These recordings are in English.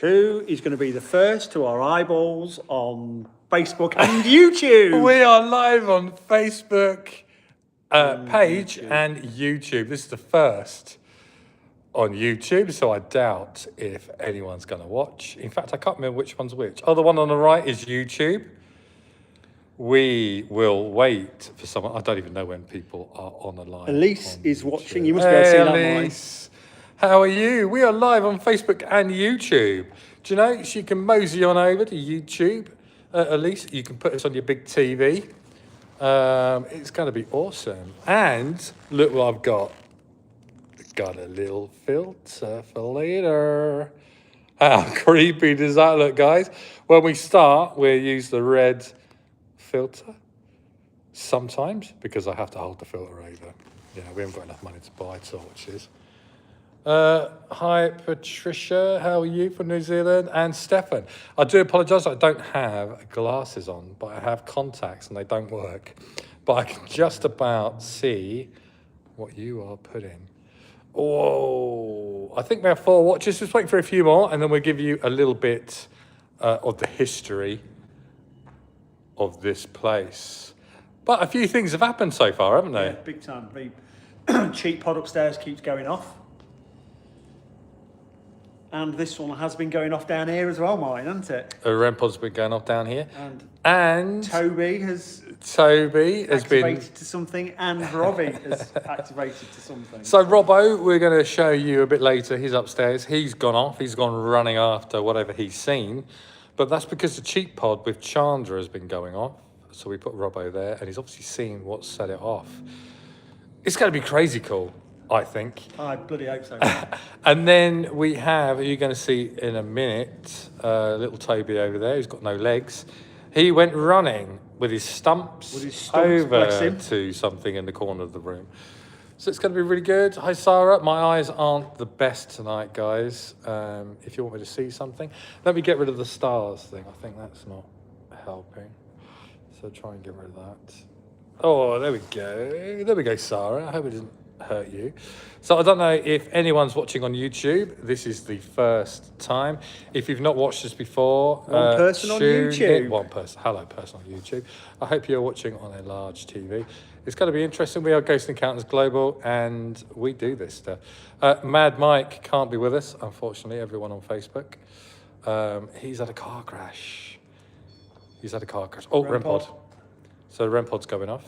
Who is going to be the first to our eyeballs on Facebook and YouTube? We are live on Facebook page and YouTube. This is the first on YouTube, so I doubt if anyone's going to watch. In fact, I can't remember which one's which. Oh, the one on the right is YouTube. We will wait for someone. I don't even know when people are on the line. Elise on is YouTube. watching. You must be able to see that, mine. Elise, how are you? We are live on Facebook and YouTube. Do you know, she can mosey on over to YouTube. Elise, you can put us on your big TV. It's going to be awesome. And look what I've got. Got a little filter for later. How creepy does that look, guys? When we start, we'll use the red filter. Sometimes, because I have to hold the filter over. You know, we haven't got enough money to buy torches. Hi, Patricia. How are you from New Zealand? And Stefan. I do apologise. I don't have glasses on, but I have contacts and they don't work. But I can just about see what you are putting. Oh, I think we have 4 watches. Just wait for a few more and then we'll give you a little bit of the history of this place. But a few things have happened so far, haven't they? Yeah, big time. The cheap pod upstairs keeps going off. And this one has been going off down here as well, mine, hasn't it? A REM pod's been going off down here. And Toby has been activated to something, and Robbie has activated to something. So Robbo, we're going to show you a bit later. He's upstairs. He's gone off. He's gone running after whatever he's seen. But that's because the cheap pod with Chandra has been going off. So we put Robbo there, and he's obviously seen what set it off. It's going to be crazy cool, I think. I bloody hope so. And then we have, you're going to see in a minute, little Toby over there who's got no legs. He went running with his stumps, over to something in the corner of the room. So it's going to be really good. Hi, Sarah. My eyes aren't the best tonight, guys. If you want me to see something. Let me get rid of the stars thing. I think that's not helping. So try and get rid of that. Oh, there we go. There we go, Sarah. I hope it doesn't hurt you. So I don't know if anyone's watching on YouTube. This is the first time. If you've not watched this before, one person on YouTube. One person. Hello, person on YouTube. I hope you're watching on a large TV. It's going to be interesting. We are Ghost Encounters Global, and we do this stuff. Mad Mike can't be with us, unfortunately. Everyone on Facebook. He's had a car crash. Oh, REM pod. So the REM pod's going off.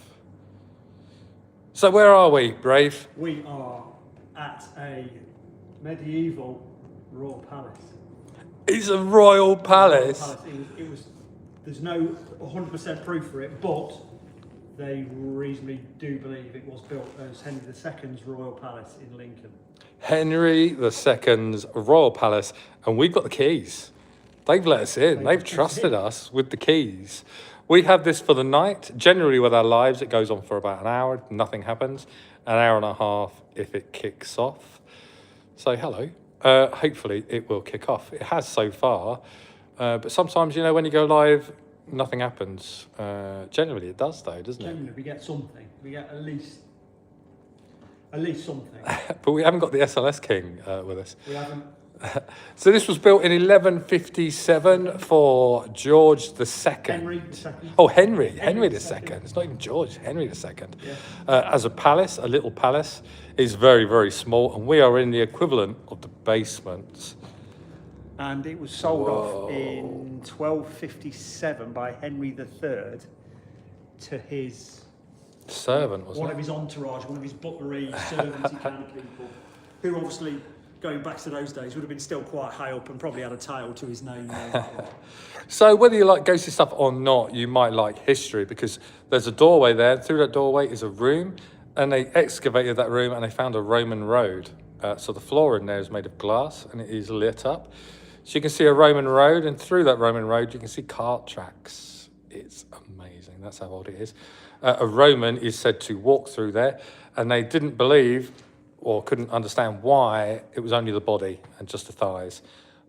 So where are we, Brave? We are at a medieval royal palace. It's a royal palace. It was. There's no 100% proof for it, but they reasonably do believe it was built as Henry II's royal palace in Lincoln. Henry II's royal palace, and we've got the keys. They've let us in. They've trusted us with the keys. We have this for the night. Generally with our lives, it goes on for about an hour. Nothing happens. An hour and a half if it kicks off. So hello. Hopefully it will kick off. It has so far. But sometimes, you know, when you go live, nothing happens. Generally it does though, doesn't it? Generally we get something. We get at least something. But we haven't got the SLS King with us. We haven't. So this was built in 1157 for George II. Henry II. Oh, Henry II. It's not even George, Henry II. Yeah. As a palace, a little palace. It's very, very small, and we are in the equivalent of the basement. And it was sold off in 1257 by Henry III to his servant, wasn't one it? of his entourage, one of his butlery servanty kind of people, who obviously, going back to those days, would have been still quite high up and probably had a title to his name. So whether you like ghostly stuff or not, you might like history, because there's a doorway there. Through that doorway is a room, and they excavated that room and they found a Roman road. So the floor in there is made of glass and it is lit up. So you can see a Roman road, and through that Roman road you can see cart tracks. It's amazing. That's how old it is. A Roman is said to walk through there, and they didn't believe or couldn't understand why it was only the body and just the thighs.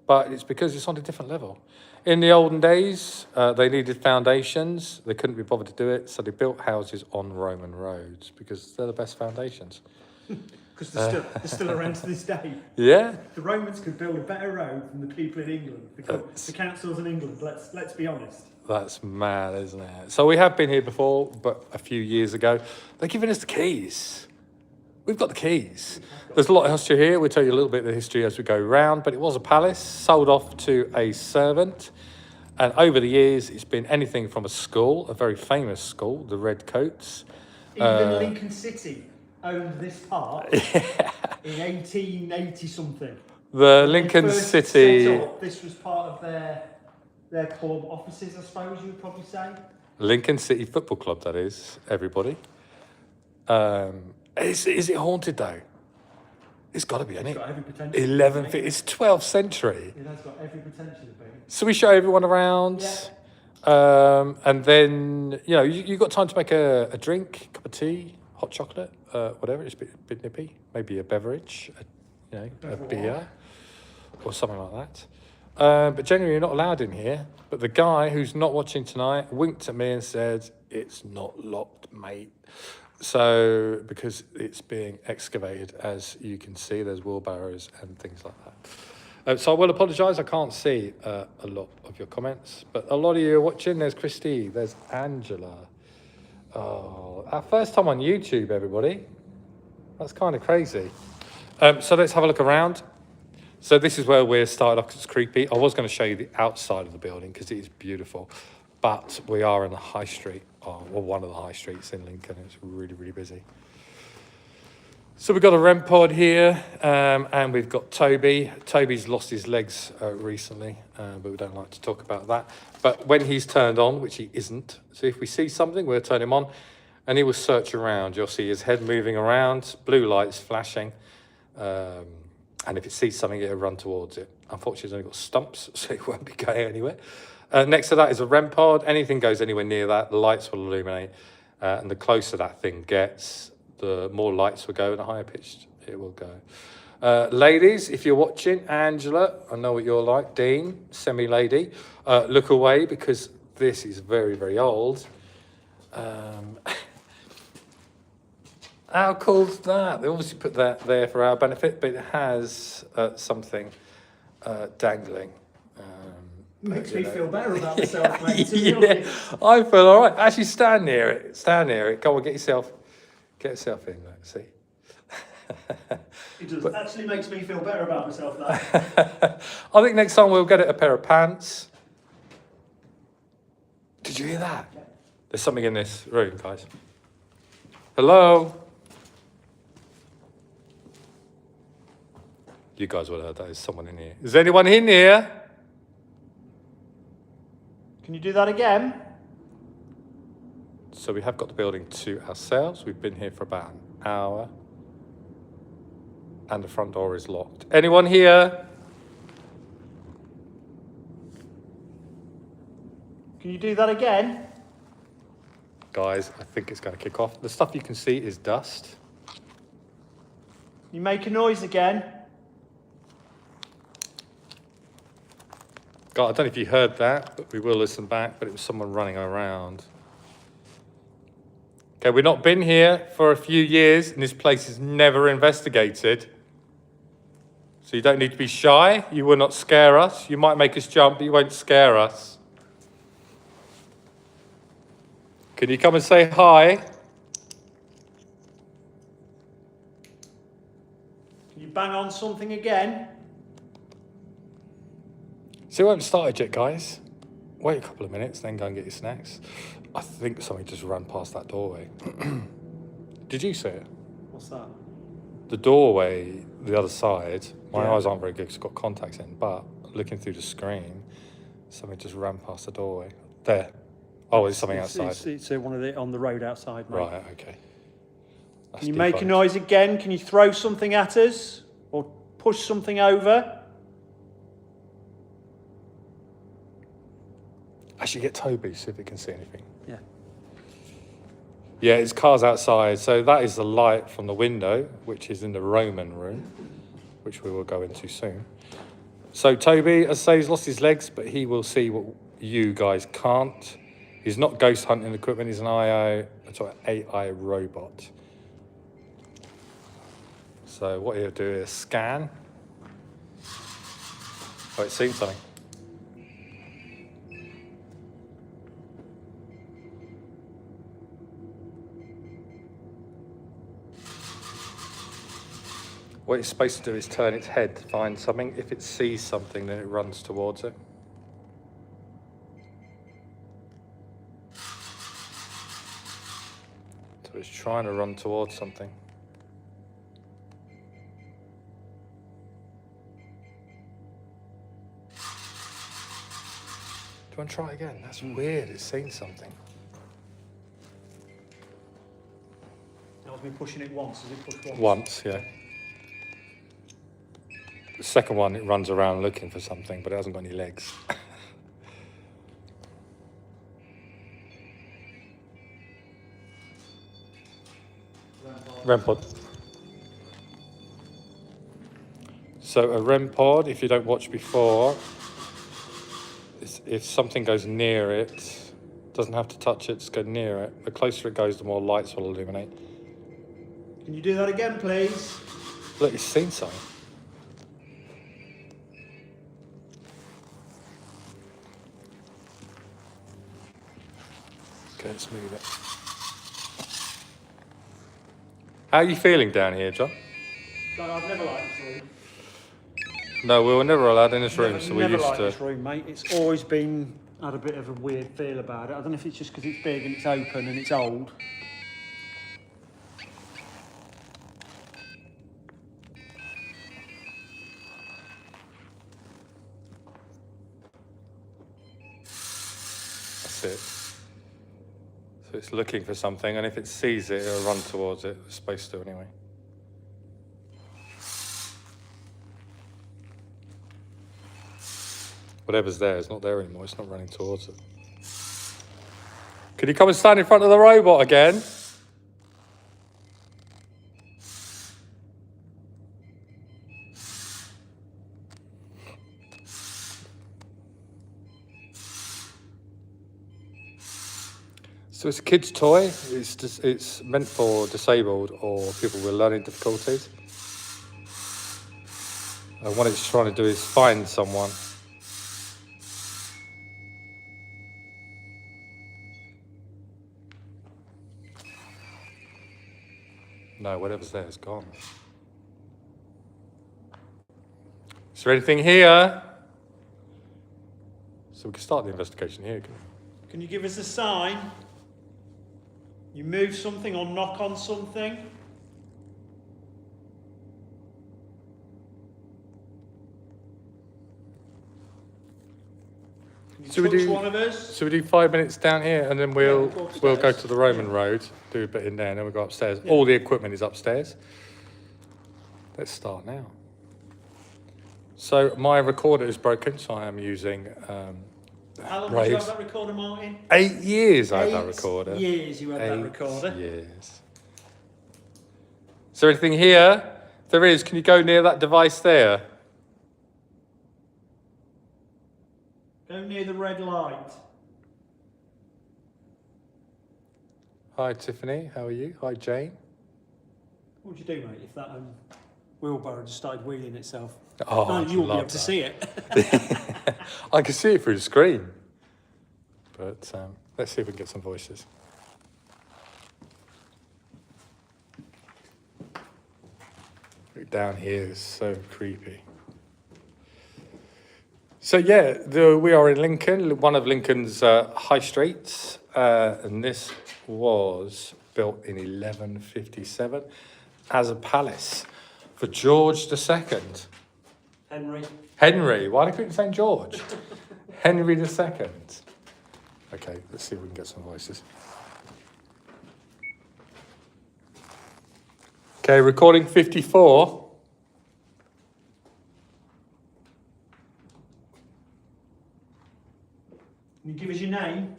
But it's because it's on a different level. In the olden days, they needed foundations. They couldn't be bothered to do it, so they built houses on Roman roads because they're the best foundations. Because they're still around to this day. Yeah. The Romans could build a better road than the people in England. The councils in England, let's be honest. That's mad, isn't it? So we have been here before, but a few years ago. They're giving us the keys. We've got the keys. There's a lot of history here. We'll tell you a little bit of the history as we go round, but it was a palace, sold off to a servant. And over the years, it's been anything from a school, a very famous school, the Redcoats. Even Lincoln City owned this part in 1880 something. The Lincoln City... This was part of their club offices, I suppose you would probably say. Lincoln City Football Club, that is, everybody. Is it haunted, though? It's got to be, hasn't it? It's got every potential. 11th, it's 12th century. It has got every potential of being. So we show everyone around. Yeah. And then, you got time to make a drink, cup of tea, hot chocolate, whatever. It's a bit nippy. Maybe a beverage, a beer or something like that. But generally, you're not allowed in here. But the guy who's not watching tonight winked at me and said, "It's not locked, mate." So, because it's being excavated, as you can see, there's wheelbarrows and things like that. So I will apologise, I can't see a lot of your comments, but a lot of you are watching. There's Christy, there's Angela. Oh, our first time on YouTube, everybody. That's kind of crazy. So let's have a look around. So this is where we're started off, 'cause it's creepy. I was going to show you the outside of the building because it is beautiful, but we are in the high street, or one of the high streets in Lincoln. It's really, really busy. So we've got a REM pod here, and we've got Toby. Toby's lost his legs recently, but we don't like to talk about that. But when he's turned on, which he isn't, so if we see something, we'll turn him on, and he will search around. You'll see his head moving around, blue lights flashing, and if it sees something, it'll run towards it. Unfortunately, it's only got stumps, so it won't be going anywhere. Next to that is a REM pod. Anything goes anywhere near that, the lights will illuminate, and the closer that thing gets, the more lights will go and the higher pitched it will go. Ladies, if you're watching, Angela, I know what you're like, Dean, semi-lady, look away because this is very, very old. How cool's that? They obviously put that there for our benefit, but it has something dangling. Makes me feel better about myself, mate. Yeah, I feel all right. Actually, stand near it. Stand near it. Go on, get yourself in. Look, see. It does. Actually makes me feel better about myself, though. I think next time we'll get it a pair of pants. Did you hear that? Yeah. There's something in this room, guys. Hello? You guys would have heard that. There's someone in here. Is anyone in here? Can you do that again? So we have got the building to ourselves. We've been here for about an hour. And the front door is locked. Anyone here? Can you do that again? Guys, I think it's going to kick off. The stuff you can see is dust. You make a noise again. God, I don't know if you heard that, but we will listen back, but it was someone running around. Okay, we've not been here for a few years, and this place is never investigated. So you don't need to be shy. You will not scare us. You might make us jump, but you won't scare us. Can you come and say hi? Can you bang on something again? So we haven't started yet, guys. Wait a couple of minutes, then go and get your snacks. I think something just ran past that doorway. Did you see it? What's that? The doorway, the other side, my Yeah. eyes aren't very good because I've got contacts in, but looking through the screen, something just ran past the doorway. There. Oh, there's something outside. It's one of the on the road outside, mate. Right, okay. That's Can you make a debunked. noise again? Can you throw something at us? Or push something over? Actually, get Toby, see if he can see anything. Yeah. Yeah, it's cars outside. So that is the light from the window, which is in the Roman room, which we will go into soon. So Toby, as I say, he's lost his legs, but he will see what you guys can't. He's not ghost hunting equipment. He's an AI robot. So what he'll do is scan. Oh, it's seen something. What it's supposed to do is turn its head to find something. If it sees something, then it runs towards it. So it's trying to run towards something. Do you want to try it again? That's weird, it's seen something. That was me pushing it once. Has it pushed once? Once, yeah. The second one, it runs around looking for something, but it hasn't got any legs. REM pod. So a REM pod, if you don't watch before, if something goes near it, doesn't have to touch it, just go near it. The closer it goes, the more lights will illuminate. Can you do that again, please? Look, it's seen something. Okay, let's move it. How are you feeling down here, John? God, I've never liked this room. No, we were never allowed in this room, Never- so we never used liked to. this room, mate. It's always been had a bit of a weird feel about it. I don't know if it's just because it's big and it's open and it's old. That's it. So it's looking for something, and if it sees it, it'll run towards it. It's supposed to, anyway. Whatever's there is not there anymore. It's not running towards it. Could you come and stand in front of the robot again? So it's a kid's toy. It's meant for disabled or people with learning difficulties. And what it's trying to do is find someone. No, whatever's there is gone. Is there anything here? So we can start the investigation here. Can you give us a sign? You move something or knock on something? Can you So we touch do- one of us? So we do 5 minutes down here, and then we'll go upstairs. we'll go to the Roman road, do a bit in there, and then we'll go upstairs. Yeah. All the equipment is upstairs. Let's start now. So my recorder is broken, so I am using How long did you have Raves. that recorder, Martin? 8 years I had that 8 recorder. years you had that 8 recorder. years. Is there anything here? If there is, can you go near that device there? Go near the red light. Hi Tiffany, how are you? Hi Jane. What would you do, mate, if that wheelbarrow just started wheeling itself? Oh, No, I'd you won't be love able to that. see it. I can see it through the screen. But let's see if we can get some voices. Down here is so creepy. So yeah, we are in Lincoln, one of Lincoln's high streets, and this was built in 1157 as a palace for George II. Henry. Henry, why do I keep saying George? Henry II. Okay, let's see if we can get some voices. Okay, recording 54. Can you give us your name?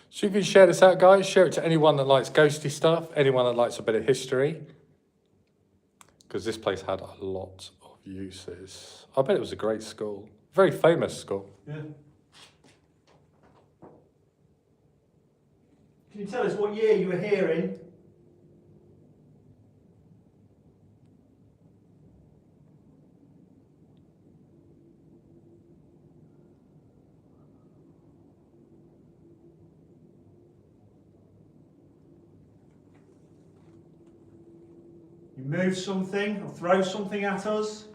So you can share this out, guys. Share it to anyone that likes ghosty stuff, anyone that likes a bit of history. Because this place had a lot of uses. I bet it was a great school. Very famous school. Yeah. Can you tell us what year you were here in? You move something or throw something at us?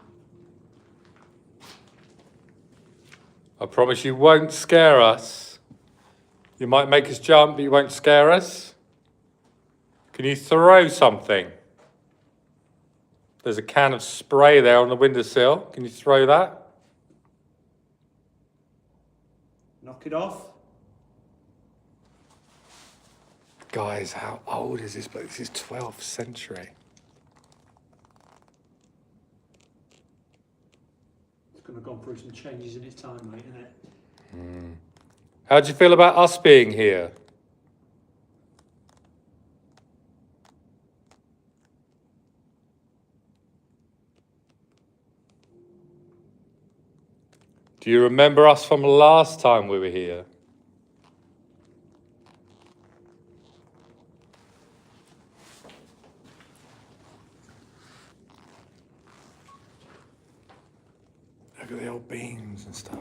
I promise you won't scare us. You might make us jump, but you won't scare us. Can you throw something? There's a can of spray there on the windowsill. Can you throw that? Knock it off. Guys, how old is this book? This is 12th century. It's going to have gone through some changes in its time, mate, isn't it? How do you feel about us being here? Do you remember us from last time we were here? Look at the old beams and stuff.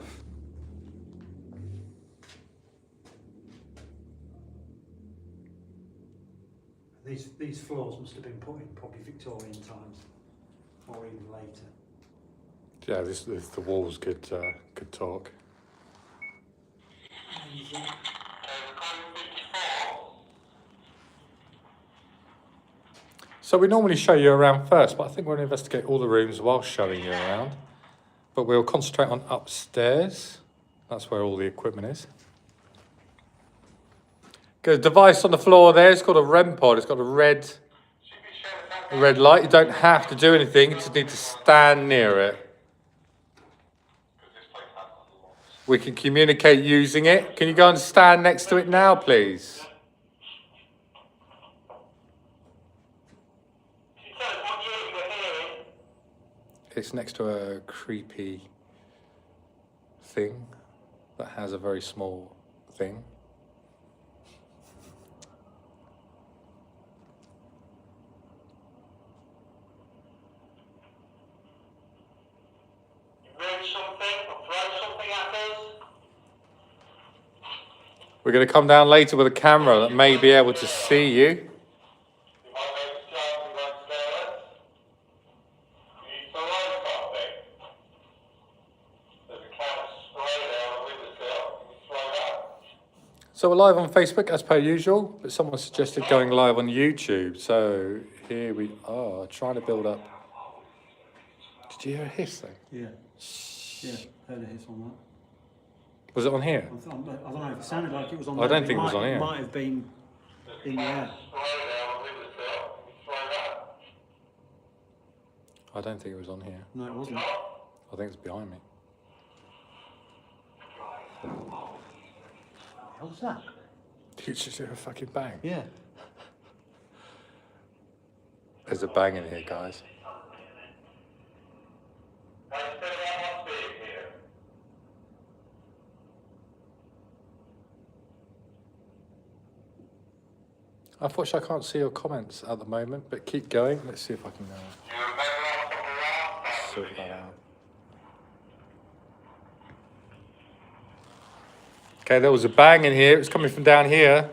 These floors must have been put in probably Victorian times, or even later. Yeah, the walls could talk. So we normally show you around first, but I think we're going to investigate all the rooms while showing you around. But we'll concentrate on upstairs. That's where all the equipment is. Got a device on the floor there. It's called a REM pod. It's got a red light. You don't have to do anything. You just need to stand near it. We can communicate using it. Can you go and stand next to it now, please? It's next to a creepy thing that has a very small thing. We're going to come down later with a camera that may be able to see you. So we're live on Facebook as per usual, but someone suggested going live on YouTube. So here we are, trying to build up. Did you hear a hiss though? Yeah. Yeah, heard a hiss on that. Was it on here? I don't know, it sounded like it was on I there, don't but think it was on here. It might have been in the air. I don't think it was on here. No, it wasn't. I think it's behind me. What was that? Did you just hear a fucking bang? Yeah. There's a bang in here, guys. Unfortunately, I can't see your comments at the moment, but keep going. Let's see if I can sort that out. Okay, there was a bang in here. It was coming from down here.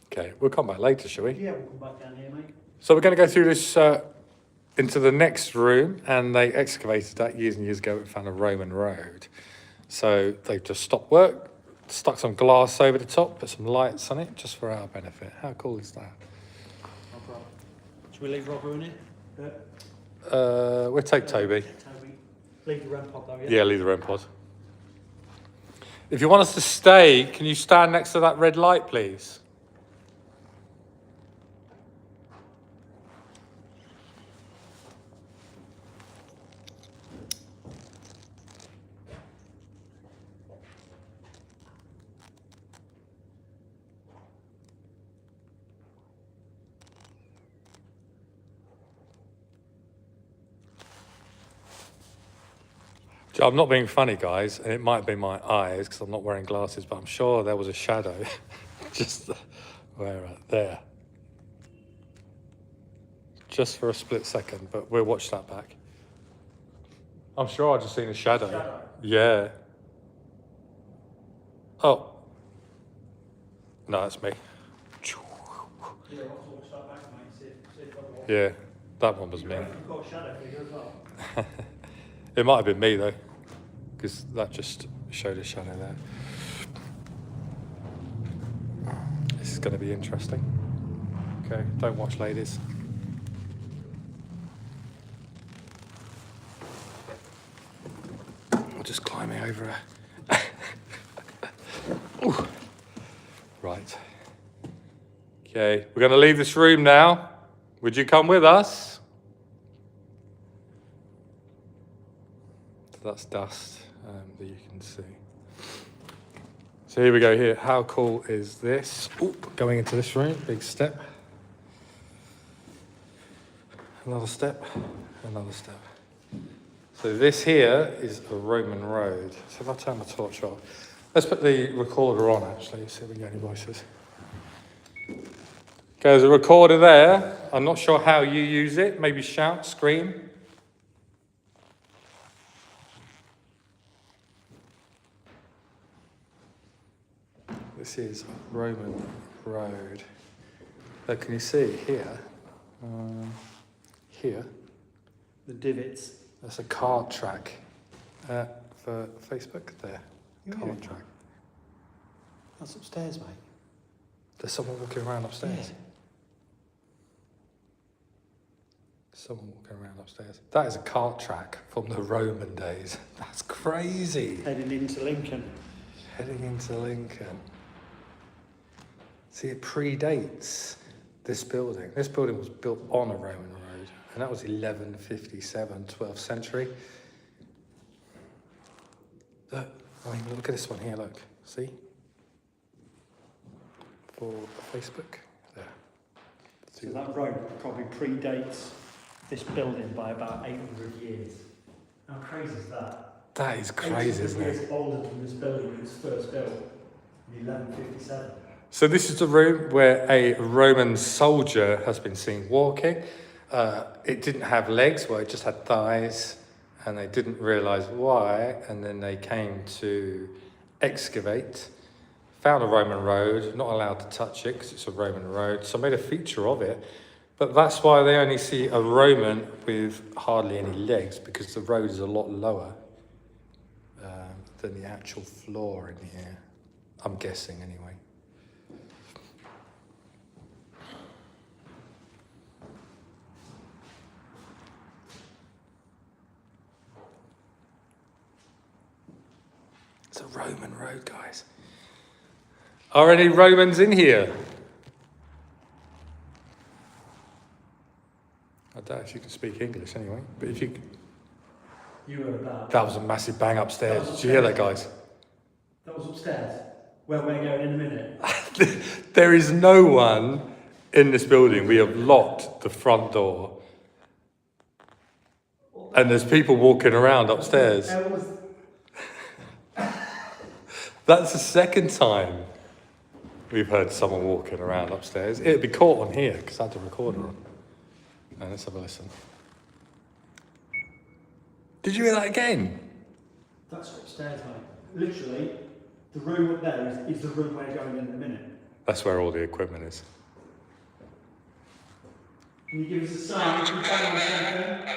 Okay, we'll come back later, shall we? Yeah, we'll come back down here, mate. So we're going to go through this into the next room, and they excavated that years and years ago and found a Roman road. So they've just stopped work, stuck some glass over the top, put some lights on it, just for our benefit. How cool is that? No problem. Should we leave Robert in here? We'll take Toby. Toby. Leave the REM pod though, yeah? Yeah, leave the REM pod. If you want us to stay, can you stand next to that red light, please? I'm not being funny, guys, and it might be my eyes because I'm not wearing glasses, but I'm sure there was a shadow just there. Just for a split second, but we'll watch that back. I'm sure I just seen a shadow. Yeah. Oh. No, that's me. Yeah, that one was me. You've got a shadow figure as well. It might have been me though, because that just showed a shadow there. This is going to be interesting. Okay, don't watch, ladies. I'm just climbing over her. Ooh. Right. Okay, we're going to leave this room now. Would you come with us? So that's dust that you can see. So here we go here. How cool is this? Ooh, going into this room, big step. Another step, another step. So this here is a Roman road. So if I turn the torch off, let's put the recorder on actually, see if we get any voices. Okay, there's a recorder there. I'm not sure how you use it. Maybe shout, scream. This is Roman road. Look, can you see here? Here. The divots. That's a cart track for Facebook there. Yeah. Cart track. That's upstairs, mate. There's someone walking around upstairs. Yeah. Someone walking around upstairs. That is a cart track from the Roman days. That's crazy. Heading into Lincoln. Heading into Lincoln. See, it predates this building. This building was built on a Roman road, and that was 1157, 12th century. Look, I mean, look at this one here, look. See? For Facebook. There. So that road probably predates this building by about 800 years. How crazy is that? That is crazy, isn't it? It's older than this building when it was first built in 1157. So this is the room where a Roman soldier has been seen walking. It didn't have legs, well, it just had thighs, and they didn't realise why, and then they came to excavate, found a Roman road, not allowed to touch it because it's a Roman road, so made a feature of it. But that's why they only see a Roman with hardly any legs, because the road is a lot lower than the actual floor in here. I'm guessing anyway. It's a Roman road, guys. Are any Romans in here? I doubt if you can speak English anyway, but if you could... You were about. That was a massive bang upstairs. Did you hear that, guys? That was upstairs, where we're going in a minute. There is no one in this building. We have locked the front door. And there's people walking around upstairs. That's the second time we've heard someone walking around upstairs. It'd be caught on here, because I had the recorder on. Now, let's have a listen. Did you hear that again? That's upstairs, mate. Literally, the room up there is the room we're going in a minute. That's where all the equipment is. Can you give us a sign if you find something?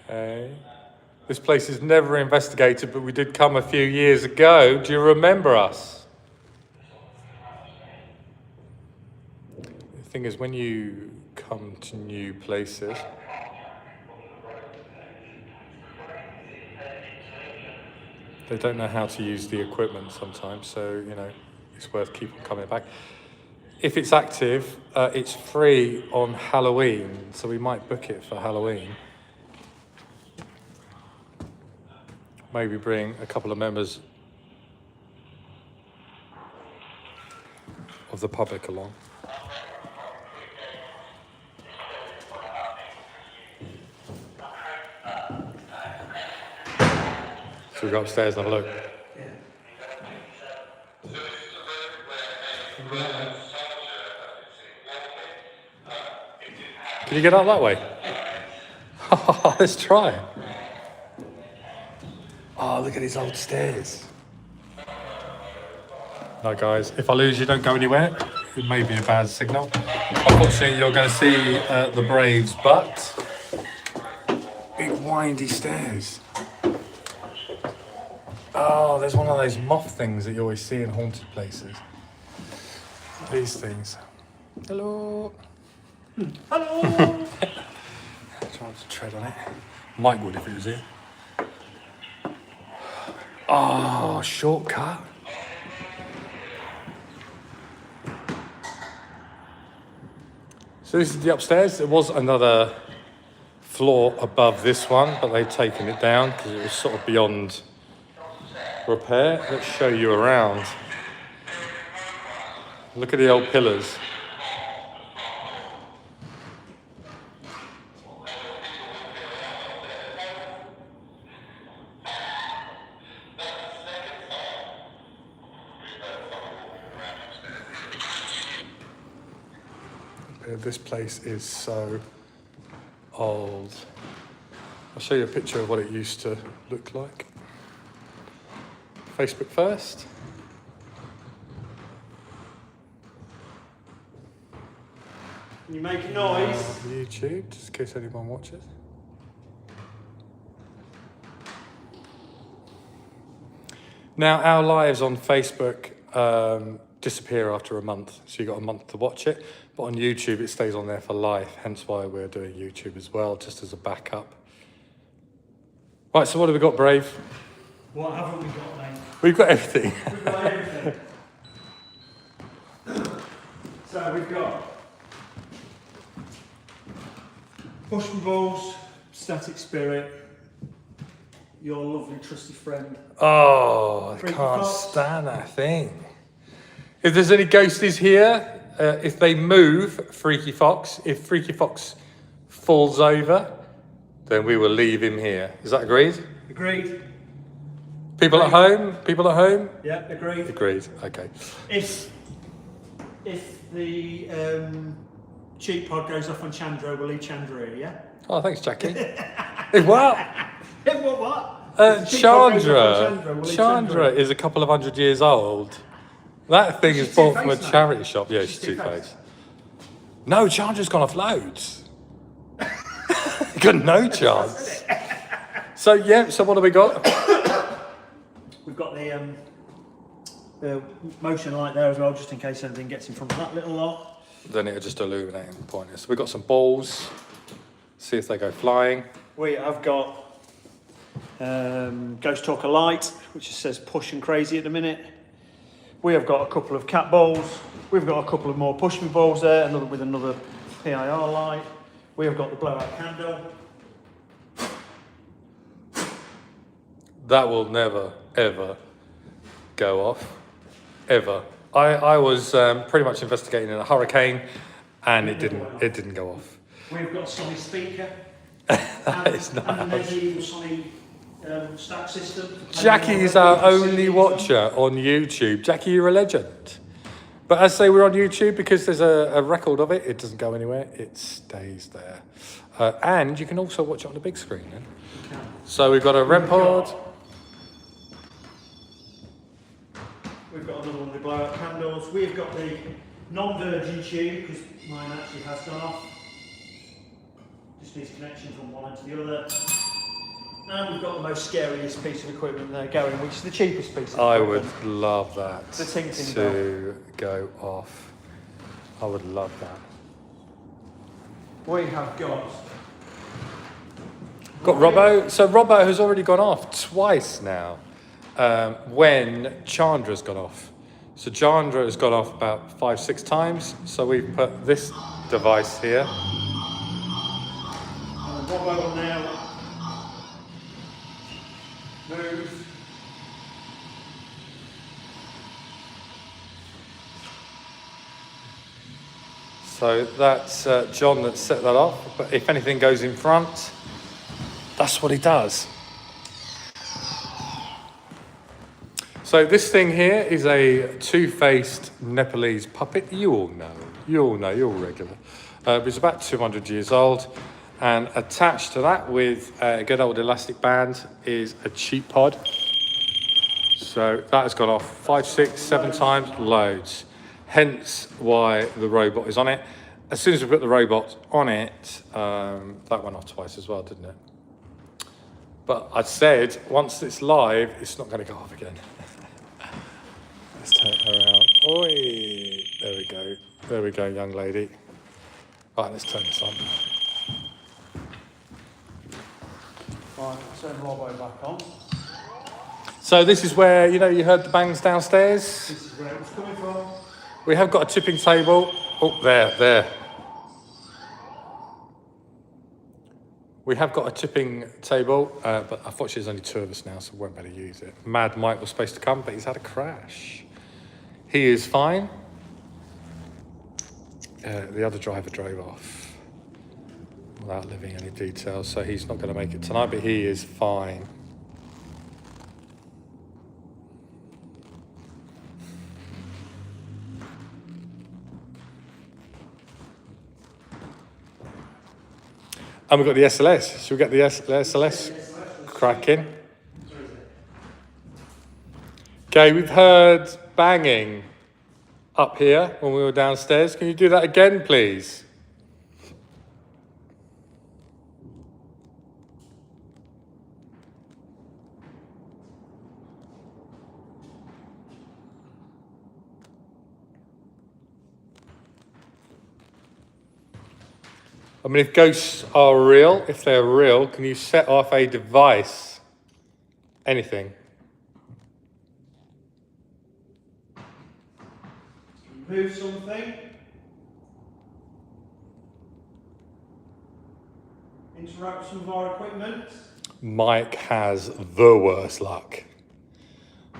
Okay. This place is never investigated, but we did come a few years ago. Do you remember us? The thing is, when you come to new places, they don't know how to use the equipment sometimes, so, you know, it's worth keeping coming back. if it's active, it's free on Halloween, so we might book it for Halloween. Maybe bring a couple of members of the public along. So we go upstairs and have a look. Can you get up that way? Let's try. Oh, look at these old stairs. No, guys, if I lose you, don't go anywhere. It may be a bad signal. Unfortunately, you're going to see the Braves, but big windy stairs. Oh, there's one of those moth things that you always see in haunted places. These things. Hello. Hello! Trying to tread on it. Mike would if he was here. Oh, shortcut. So this is the upstairs. There was another floor above this one, but they'd taken it down because it was sort of beyond repair. Let's show you around. Look at the old pillars. This place is so old. I'll show you a picture of what it used to look like. Facebook first. Can you make a noise? YouTube, just in case anyone watches. Now, our lives on Facebook disappear after a month, so you've got a month to watch it. But on YouTube, it stays on there for life, hence why we're doing YouTube as well, just as a backup. Right, so what have we got, Brave? What haven't we got, mate? We've got everything. We've got everything. So we've got Push Me Balls, Static Spirit, your lovely trusty friend. Oh, I Freaky can't Fox. stand that thing. If there's any ghosties here, if they move, Freaky Fox, if Freaky Fox falls over, then we will leave him here. Is that agreed? Agreed? People at home? People at home? Yeah, agreed. Agreed, okay. If the cheap pod goes off on Chandra, we'll leave Chandra here, yeah? Oh, thanks, Jackie. What? What? If the cheap pod goes off on Chandra. we'll leave Chandra is a couple of 100 years old. That thing is She's bought from a two-faced, mate. charity shop. Yeah, she's She's two-faced. two-faced. No, Chandra's gone off loads. Got no chance. So, yeah, so what have we got? We've got the motion light there as well, just in case anything gets in front of that little lot. Then it'll just illuminate and point us. We've got some balls. See if they go flying. We have got Ghost Talker Light, which says push and crazy at the minute. We have got a couple of cat balls. We've got a couple of more push me balls there, another with another PIR light. We have got the blowout candle. That will never, ever go off. Ever. I was pretty much investigating in a hurricane and it didn't go off. We've got a Sony speaker. That is and not. a medieval Sony stack system. Jackie is our only watcher on YouTube. Jackie, you're a legend. But as I say, we're on YouTube because there's a record of it. It doesn't go anywhere. It stays there. And you can also watch it on the big screen. Then. So we've got a REM pod. We've got another one of the blowout candles. We've got the non-virgin tube because mine actually has gone off. Just needs connection from one end to the other. And we've got the most scariest piece of equipment there going, which is the cheapest piece of I equipment. would love that The ting-ting to go off. I would love that. We have got Robbo. So Robbo has already gone off twice now when Chandra's gone off. So Chandra has gone off about 5-6 times. So we've put this device here. And the Robbo will now move. So that's John that set that off. But if anything goes in front, that's what he does. So this thing here is a two-faced Nepalese puppet. You all know, you're all regular. It's about 200 years old. And attached to that with a good old elastic band is a cheap pod. So that has gone off 5, 6, 7 times, loads. Hence why the robot is on it. As soon as we put the robot on it, that went off twice as well, didn't it? But I said, once it's live, it's not going to go off again. Let's turn it around. Oi! There we go. There we go, young lady. Right, let's turn this on. Right, turn the Robbo back on. So this is where, you heard the bangs downstairs. This is where it was coming from. We have got a tipping table. Oh, there. We have got a tipping table, but unfortunately there's only 2 of us now, so we won't be able to use it. Mad Mike was supposed to come, but he's had a crash. He is fine. The other driver drove off without leaving any details, so he's not going to make it tonight, but he is fine. And we've got the SLS. Should we get the SLS cracking? Okay, we've heard banging up here when we were downstairs. Can you do that again, please? I mean, if ghosts are real, if they're real, can you set off a device? Anything. Move something. Interact with some of our equipment. Mike has the worst luck.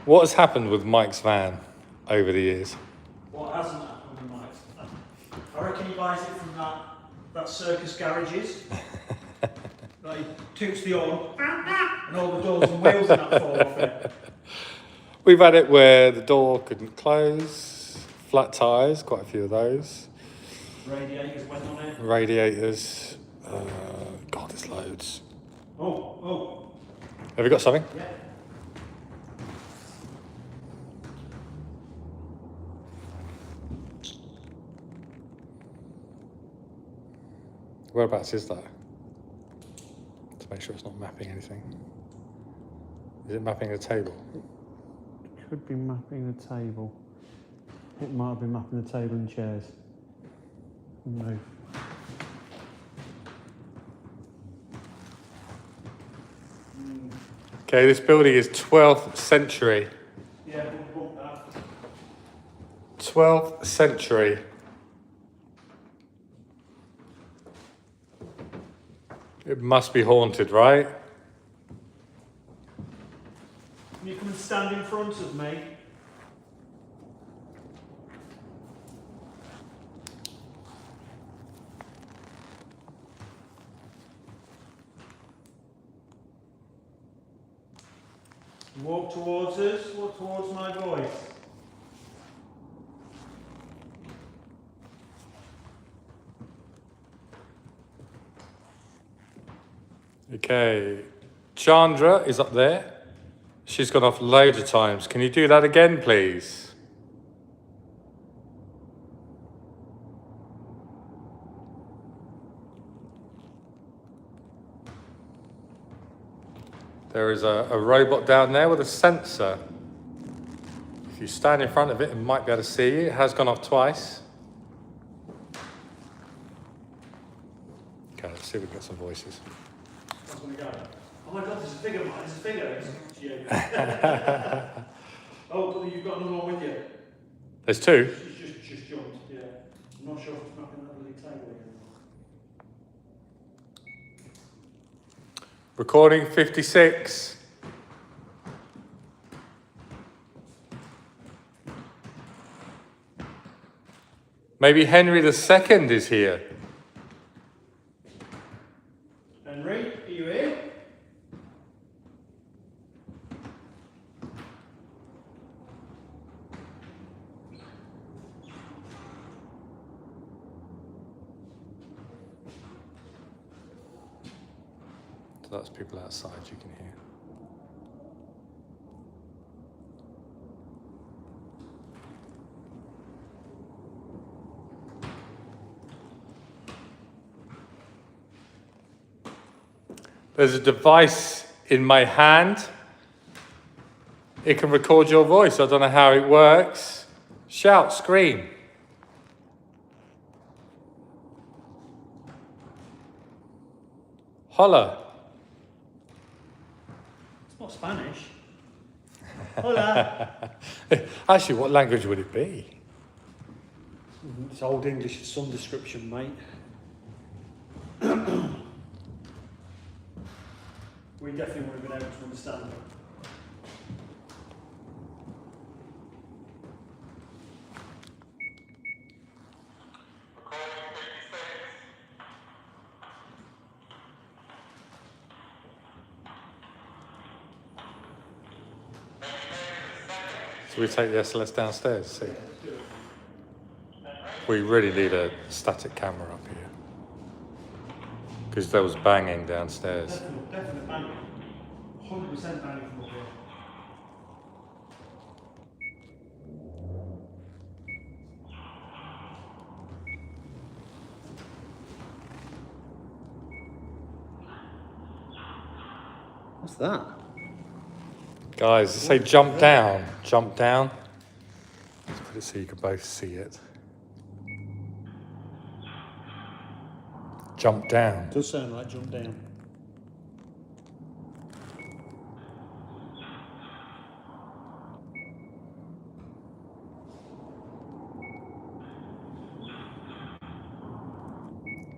What has happened with Mike's van over the years? What hasn't happened with Mike's? I reckon he buys it from that circus garages. Like he toots the horn and all the doors and wheels and that fall off it. We've had it where the door couldn't close, flat tyres, quite a few of those. Radiators went on it. Radiators, God, there's loads. Oh. Have you got something? Yeah. Whereabouts is that? To make sure it's not mapping anything. Is it mapping a table? Could be mapping the table. It might have been mapping the table and chairs. No. Okay, this building is 12th century. Yeah, we'll want that. 12th century. It must be haunted, right? Can you come and stand in front of me? Walk towards us, walk towards my voice. Okay, Chandra is up there. She's gone off loads of times. Can you do that again, please? There is a robot down there with a sensor. If you stand in front of it, it might be able to see you. It has gone off twice. Okay, let's see if we can get some voices. That's going to go. Oh my God, there's a figure, Mike. There's a figure. It's you. Oh, you've got another one with you. There's two. It's just jumped, yeah. I'm not sure if it's knocking that bloody table anymore. Recording 56. Maybe Henry II is here. Henry, are you here? So that's people outside you can hear. There's a device in my hand. It can record your voice. I don't know how it works. Shout, scream. Holla. It's not Spanish. Hola. Actually, what language would it be? It's Old English of some description, mate. We definitely would have been able to understand it. So we take the SLS downstairs, see? We really need a static camera up here. Because there was banging downstairs. Definite banging. 100% banging from up here. What's that? Guys, say jump down. Jump down. Let's put it so you can both see it. Jump down. Does sound like jump down.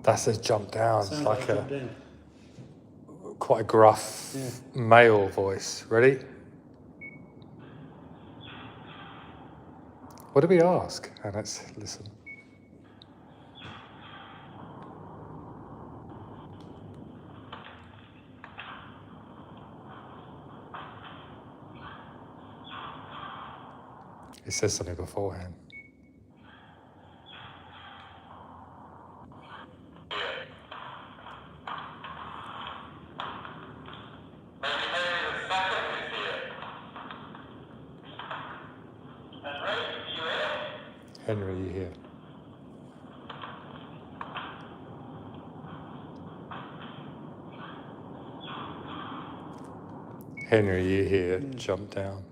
That says jump down. It's Sounds like jump down. quite a gruff male voice. Ready? What did we ask? And let's listen. It says something beforehand. Henry, you here? Henry, you here? Jump down.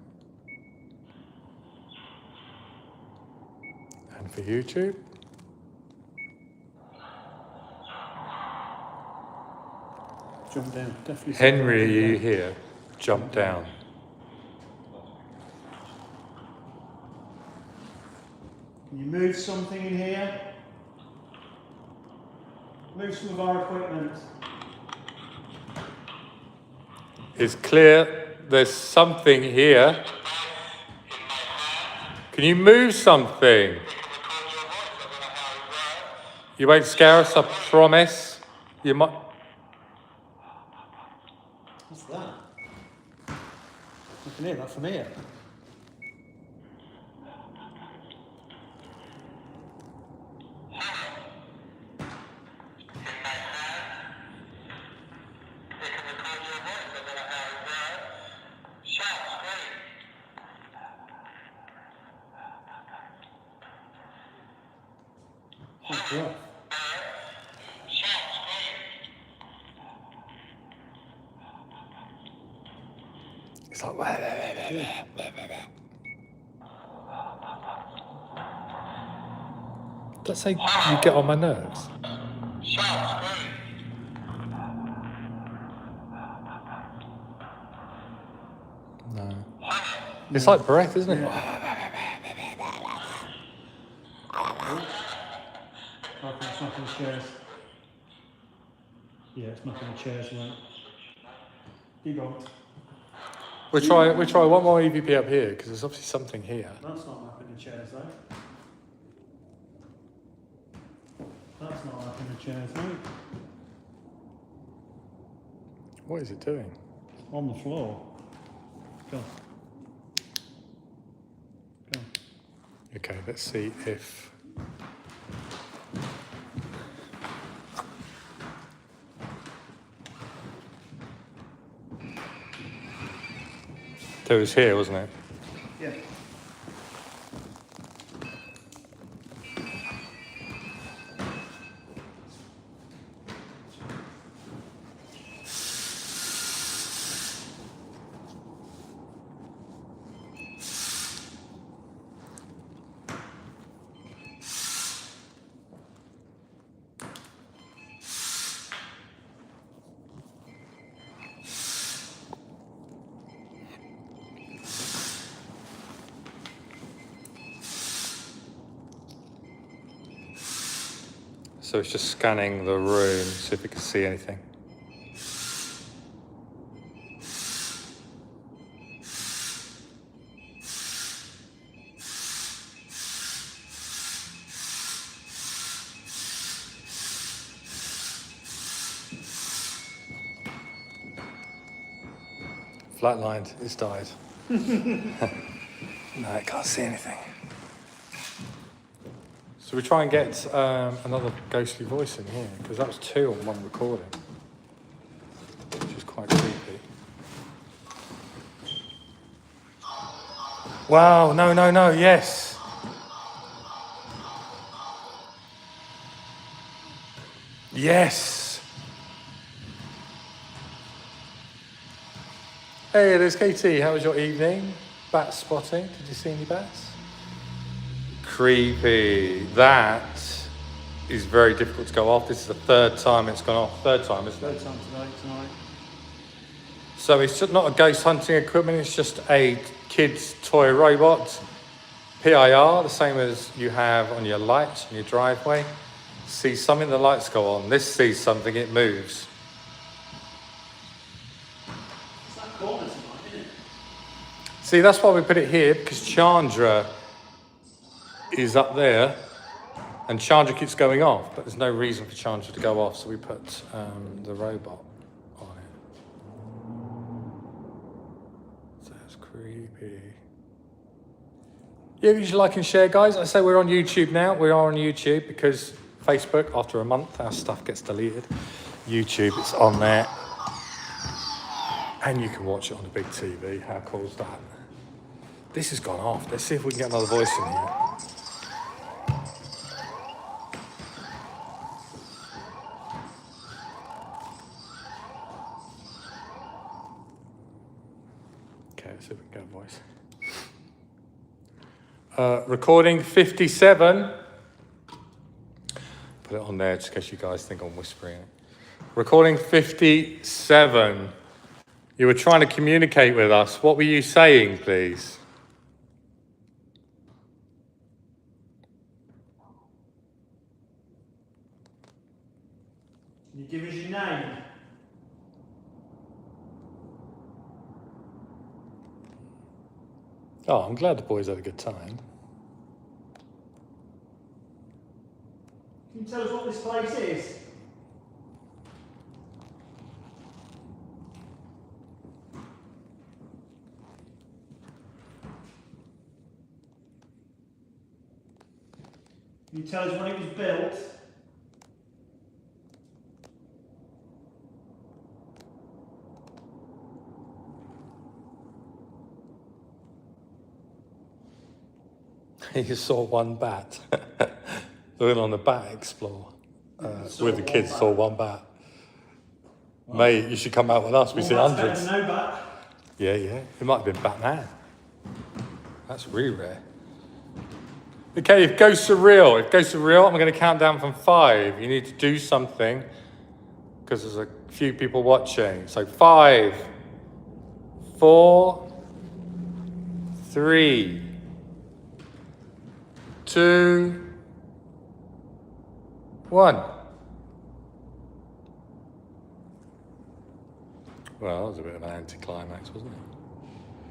And for YouTube? Jump down, definitely. Henry, are you here? Jump down. Can you move something in here? Move some of our equipment. It's clear there's something here. Can you move something? You won't scare us, I promise. You might. What's that? I can hear that from here. Yeah. It's like. Let's say you get on my nerves. No. It's like breath, isn't it? knocking the chairs. Yeah, it's knocking the chairs, mate. Keep going. We'll try one more EVP up here because there's obviously something here. That's not knocking the chairs, though. That's not knocking the chairs, mate. What is it doing? On the floor. Go. Go. Okay, let's see if. It was here, wasn't it? Yeah. So it's just scanning the room, see if it can see anything. Flatlined, it's died. No, it can't see anything. So we try and get another ghostly voice in here, because that was 2 on one recording, which is quite creepy. Wow, no, yes. Yes. Hey, there's KT. How was your evening? Bat spotting. Did you see any bats? Creepy. That is very difficult to go off. This is the 3rd time it's gone off. 3rd time, isn't it? 3rd time tonight. So it's just not a ghost hunting equipment. It's just a kid's toy robot. PIR, the same as you have on your lights in your driveway. Sees something, the lights go on. This sees something, it moves. It's that corner tonight, isn't it? See, that's why we put it here, because Chandra is up there, and Chandra keeps going off, but there's no reason for Chandra to go off, so we put the robot on it. So that's creepy. Yeah, you should like and share, guys. I say we're on YouTube now. We are on YouTube because Facebook, after a month, our stuff gets deleted. YouTube, it's on there. And you can watch it on the big TV. How cool is that? This has gone off. Let's see if we can get another voice in here. Okay, let's see if we can get a voice. Recording 57. Put it on there just in case you guys think I'm whispering. Recording 57. You were trying to communicate with us. What were you saying, please? Can you give us your name? Oh, I'm glad the boys had a good time. Can you tell us what this place is? Can you tell us when it was built? You saw one bat. They went on a bat explore. With the kids, saw one bat. Well, mate, you should come out with us. We see hundreds. No bat. Yeah. It might have been Batman. That's really rare. Okay, if Ghosts are real, I'm going to count down from 5. You need to do something because there's a few people watching. So 5, 4, 3, 2, 1. Well, that was a bit of an anticlimax, wasn't it?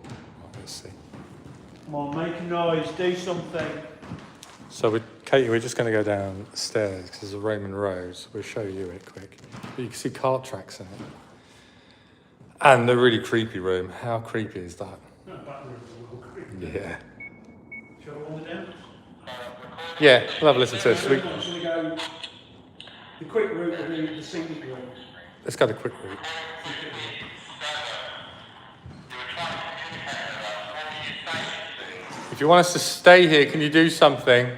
Right, let's see. Come on, make a noise, do something. So, Katie, we're just going to go downstairs because there's a Roman road. So we'll show you it quick. But you can see cart tracks in it. And the really creepy room. How creepy is that? That back room's a little creepy. Yeah. Shall I hold it down? Yeah, we'll have a listen to it. Should we go the quick route or the scenic route? Let's go the quick route. If you want us to stay here, can you do something?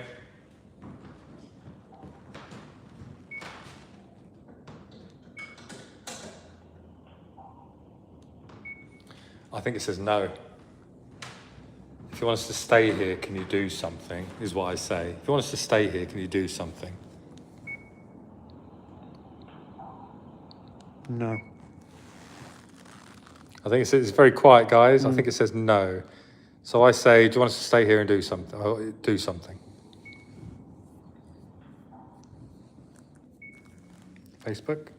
I think it says no. If you want us to stay here, can you do something? Is what I say. If you want us to stay here, can you do something? No. I think it's very quiet, guys. I think it says no. So I say, do you want us to stay here and do something? Do something. Facebook.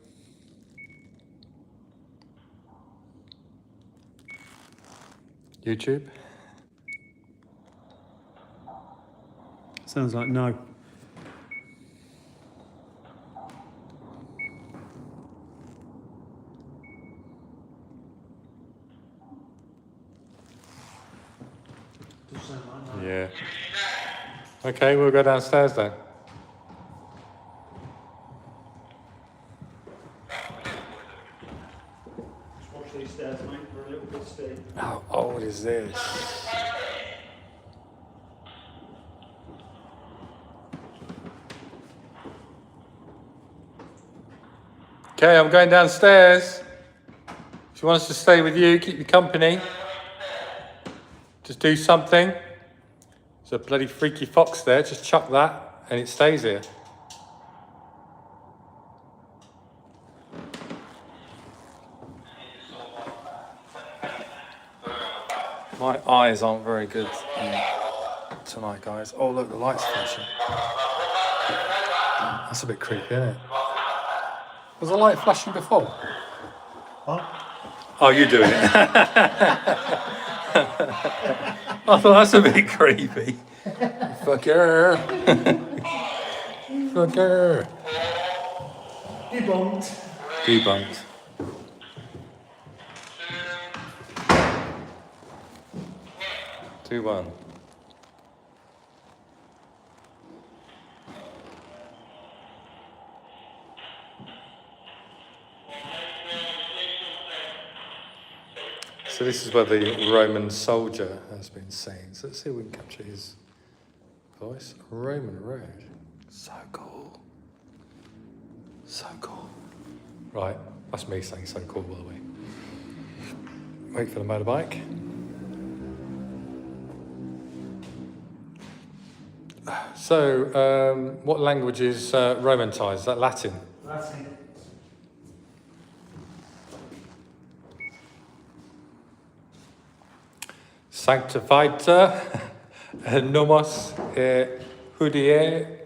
YouTube. Sounds like no. Does sound like no. Yeah. Okay, we'll go downstairs then. Just watch these stairs, mate. They're a little bit steep. How old is this? Okay, I'm going downstairs. If you want us to stay with you, keep you company, just do something. There's a bloody freaky fox there, just chuck that and it stays here. My eyes aren't very good tonight, guys. Oh, look, the light's flashing. That's a bit creepy, isn't it? Was the light flashing before? Huh? Oh, you're doing it. I thought that's a bit creepy. Fucker. Fucker. Debunked. Debunked. Two, 1. So this is where the Roman soldier has been seen. So let's see if we can capture his voice. Roman road. So cool. So cool. Right, that's me saying so cool, by the way. Wait for the motorbike. So, what language is Romanized? Is that Latin? Latin. Sanctified nomos Hudiae.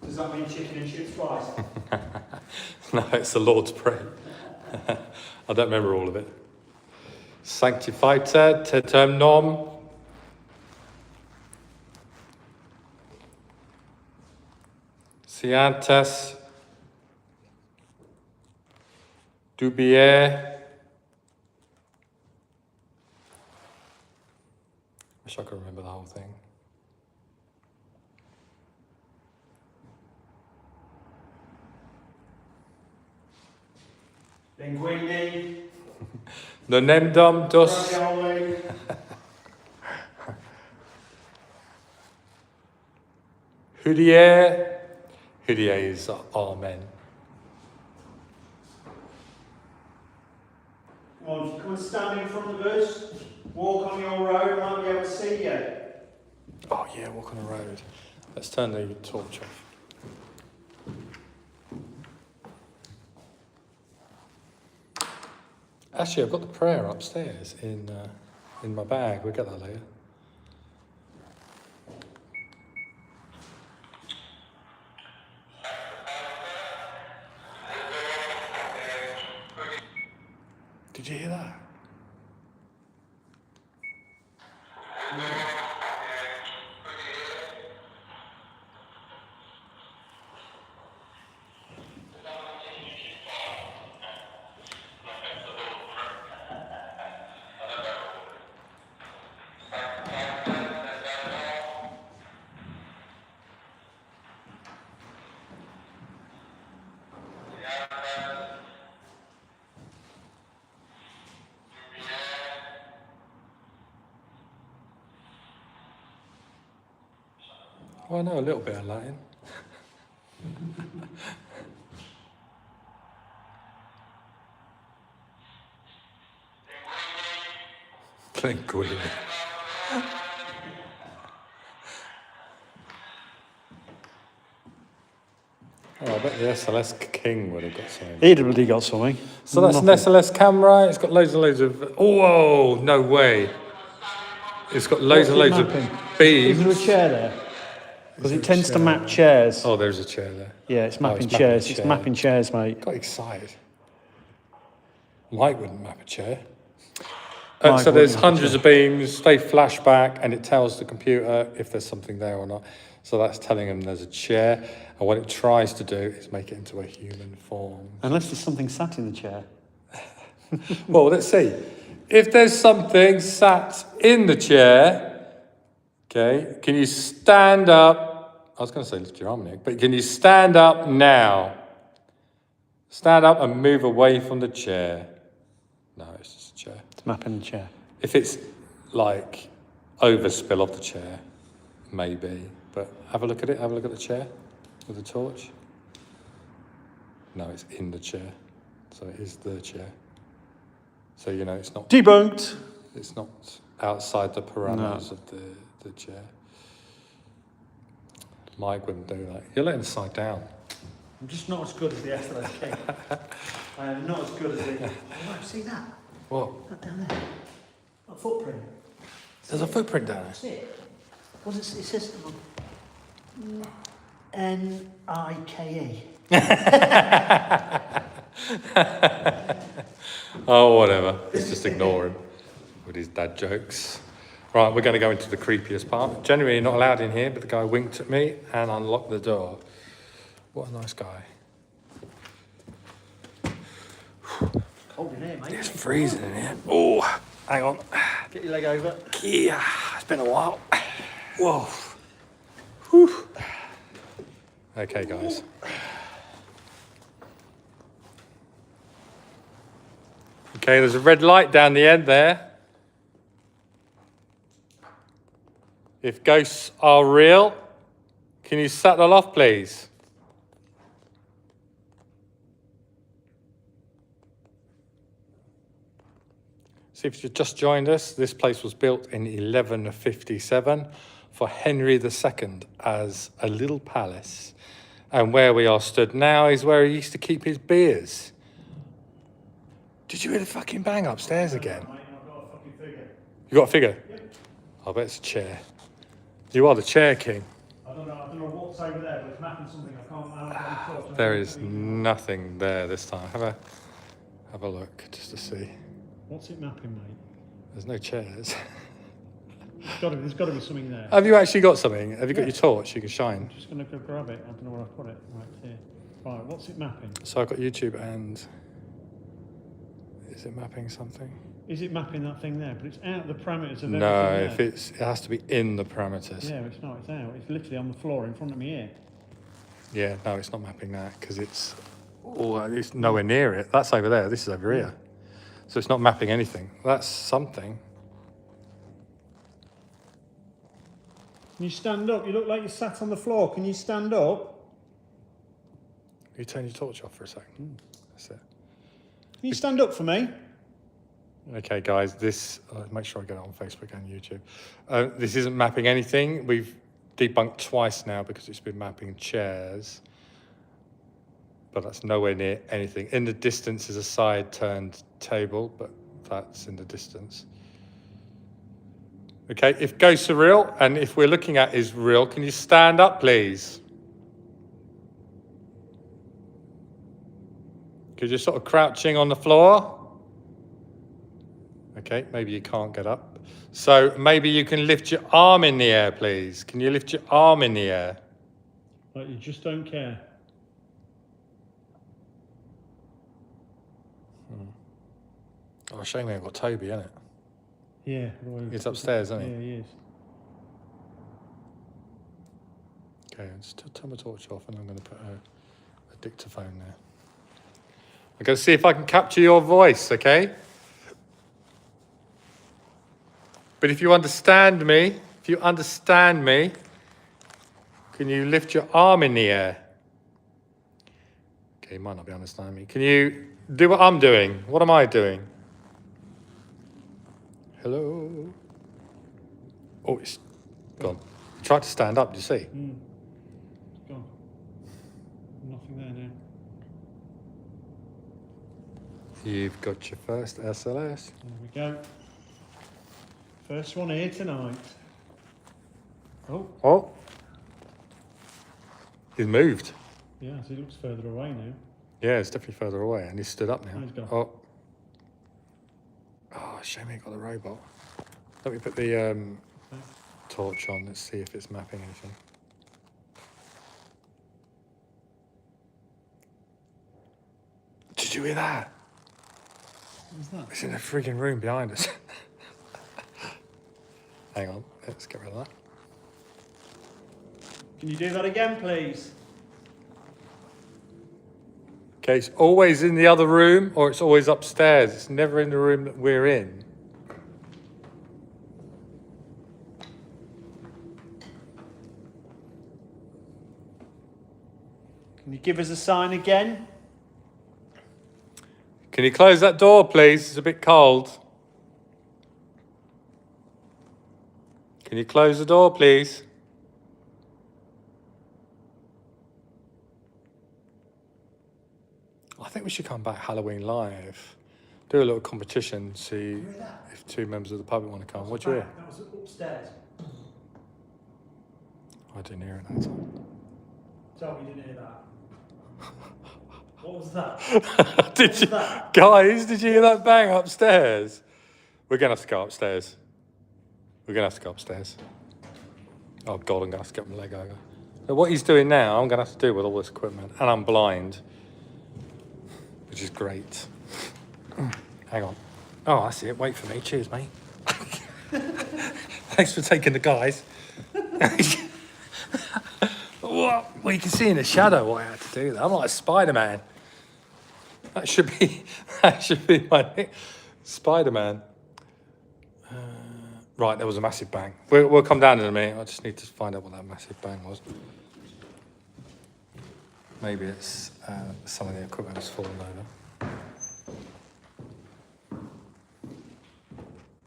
Does that mean chicken and chips fries? No, it's the Lord's Prayer. I don't remember all of it. Sanctified tetem nom. Scientas dubiae. Wish I could remember the whole thing. Linguini. Nonemdom dos. Ravioli. Hudiae. Hudiae is Amen. Come on, if you come and stand in front of us, walk on your road, I might be able to see you. Oh yeah, walk on the road. Let's turn the torch off. Actually, I've got the prayer upstairs in my bag. We'll get that later. Did you hear that? Well, I know a little bit of Latin. Linguini. Oh, I bet the SLS King would have got something. He'd already got something. So that's an SLS camera. It's got loads and loads of. Oh, no way! It's got loads and loads of beams. Is there a chair there? Because Is it there a tends to chair map there? chairs. Oh, there's a chair there. Yeah, it's Oh, mapping it's mapping chairs. a It's chair. mapping chairs, mate. Got excited. Mike wouldn't map a chair. Mike So there's wouldn't map a hundreds of beams. They flash back, and it tells the computer if there's something there or not. So that's telling them there's a chair. And what it tries to do is make it into a human form. Unless there's something sat in the chair. Well, let's see. If there's something sat in the chair, okay, can you stand up? I was going to say lift your arm, Nick, but can you stand up now? Stand up and move away from the chair. No, it's just a chair. It's mapping the chair. If it's like overspill of the chair, maybe. But have a look at it. Have a look at the chair with the torch. No, it's in the chair. So it is the chair. So, you know, it's not Debunked. It's not outside the parameters of the chair. Mike wouldn't do that. You're letting side down. I'm just not as good as the SLS King. I am not as good as the... Oh, see that? What? That down there. A footprint. There's a footprint down there. See it? What is it? It says Nike. Oh, whatever. Let's just ignore him with his dad jokes. Right, we're going to go into the creepiest part. Generally, you're not allowed in here, but the guy winked at me and unlocked the door. What a nice guy. Cold in here, mate. It's freezing in here. Oh, hang on. Get your leg over. Yeah, it's been a while. Whoa. Whew. Okay, guys. Okay, there's a red light down the end there. If ghosts are real, can you set that off, please? So if you've just joined us, this place was built in 1157 for Henry II as a little palace. And where we are stood now is where he used to keep his beers. Did you hear the fucking bang upstairs again? Mate, I've got a fucking figure. You got a figure? Yep. I bet it's a chair. You are the chair king. I don't know what's over there, but it's mapping something. I can't There is nothing there this time. Have a look just to see. What's it mapping, mate? There's no chairs. There's got to be something there. Have you actually got something? Have you got Yeah. your torch you can shine? I'm just going to go grab it. I don't know where I put it. Right here. Right, what's it mapping? So I've got YouTube and... Is it mapping something? Is it mapping that thing there? But it's out of the parameters of No, everything if it has to be in the parameters. Yeah, it's not. It's out. It's literally on the floor in front of me here. Yeah, no, it's not mapping that because it's nowhere near it. That's over there. This is over here. So it's not mapping anything. That's something. Can you stand up? You look like you sat on the floor. Can you stand up? You turn your torch off for a second. That's it. Can you stand up for me? Okay, guys, this, make sure I get it on Facebook and YouTube. This isn't mapping anything. We've debunked twice now because it's been mapping chairs. But that's nowhere near anything. In the distance is a side turned table, but that's in the distance. Okay, if ghosts are real and if we're looking at is real, can you stand up, please? Because you're sort of crouching on the floor. Okay, maybe you can't get up. So maybe you can lift your arm in the air, please. Can you lift your arm in the air? Like you just don't care. Oh, shame we haven't got Toby, isn't it? Yeah. He's upstairs, isn't he? Yeah, he is. Okay, just turn my torch off and I'm going to put a dictaphone there. I'm going to see if I can capture your voice, okay? But if you understand me, can you lift your arm in the air? Okay, you might not be understanding me. Can you do what I'm doing? What am I doing? Hello? Oh, it's gone. Tried to stand up, do you see? It's gone. Nothing there now. You've got your first SLS. There we go. First one here tonight. Oh, Oh. He's moved. yeah, so he looks further away now. Yeah, it's definitely further away, and he's stood up now. Oh, he's gone. Oh, shame we ain't got the robot. Let me put the torch on. Let's see if it's mapping anything. Did you hear that? What's that? It's in the frigging room behind us. Hang on, let's get rid of that. Can you do that again, please? Okay, it's always in the other room or it's always upstairs. It's never in the room that we're in. Can you give us a sign again? Can you close that door, please? It's a bit cold. Can you close the door, please? I think we should come back Halloween live. Do a little competition, see if 2 members of the public want to come. What do you hear? That was upstairs. I didn't hear it that time. Tell me you didn't hear that. What was that? Did you, that? guys? Did you hear that bang upstairs? We're gonna have to go upstairs. We're gonna have to go upstairs. Oh God, I'm gonna have to get my leg over. So what he's doing now, I'm gonna have to do with all this equipment, and I'm blind, which is great. Hang on. Oh, I see it. Wait for me. Cheers, mate. Thanks for taking the guys. Well, you can see in the shadow what I had to do there. I'm like Spider-Man. That should be my name. Spider-Man. Right, there was a massive bang. We'll come down in a minute. I just need to find out what that massive bang was. Maybe it's some of the equipment has fallen over.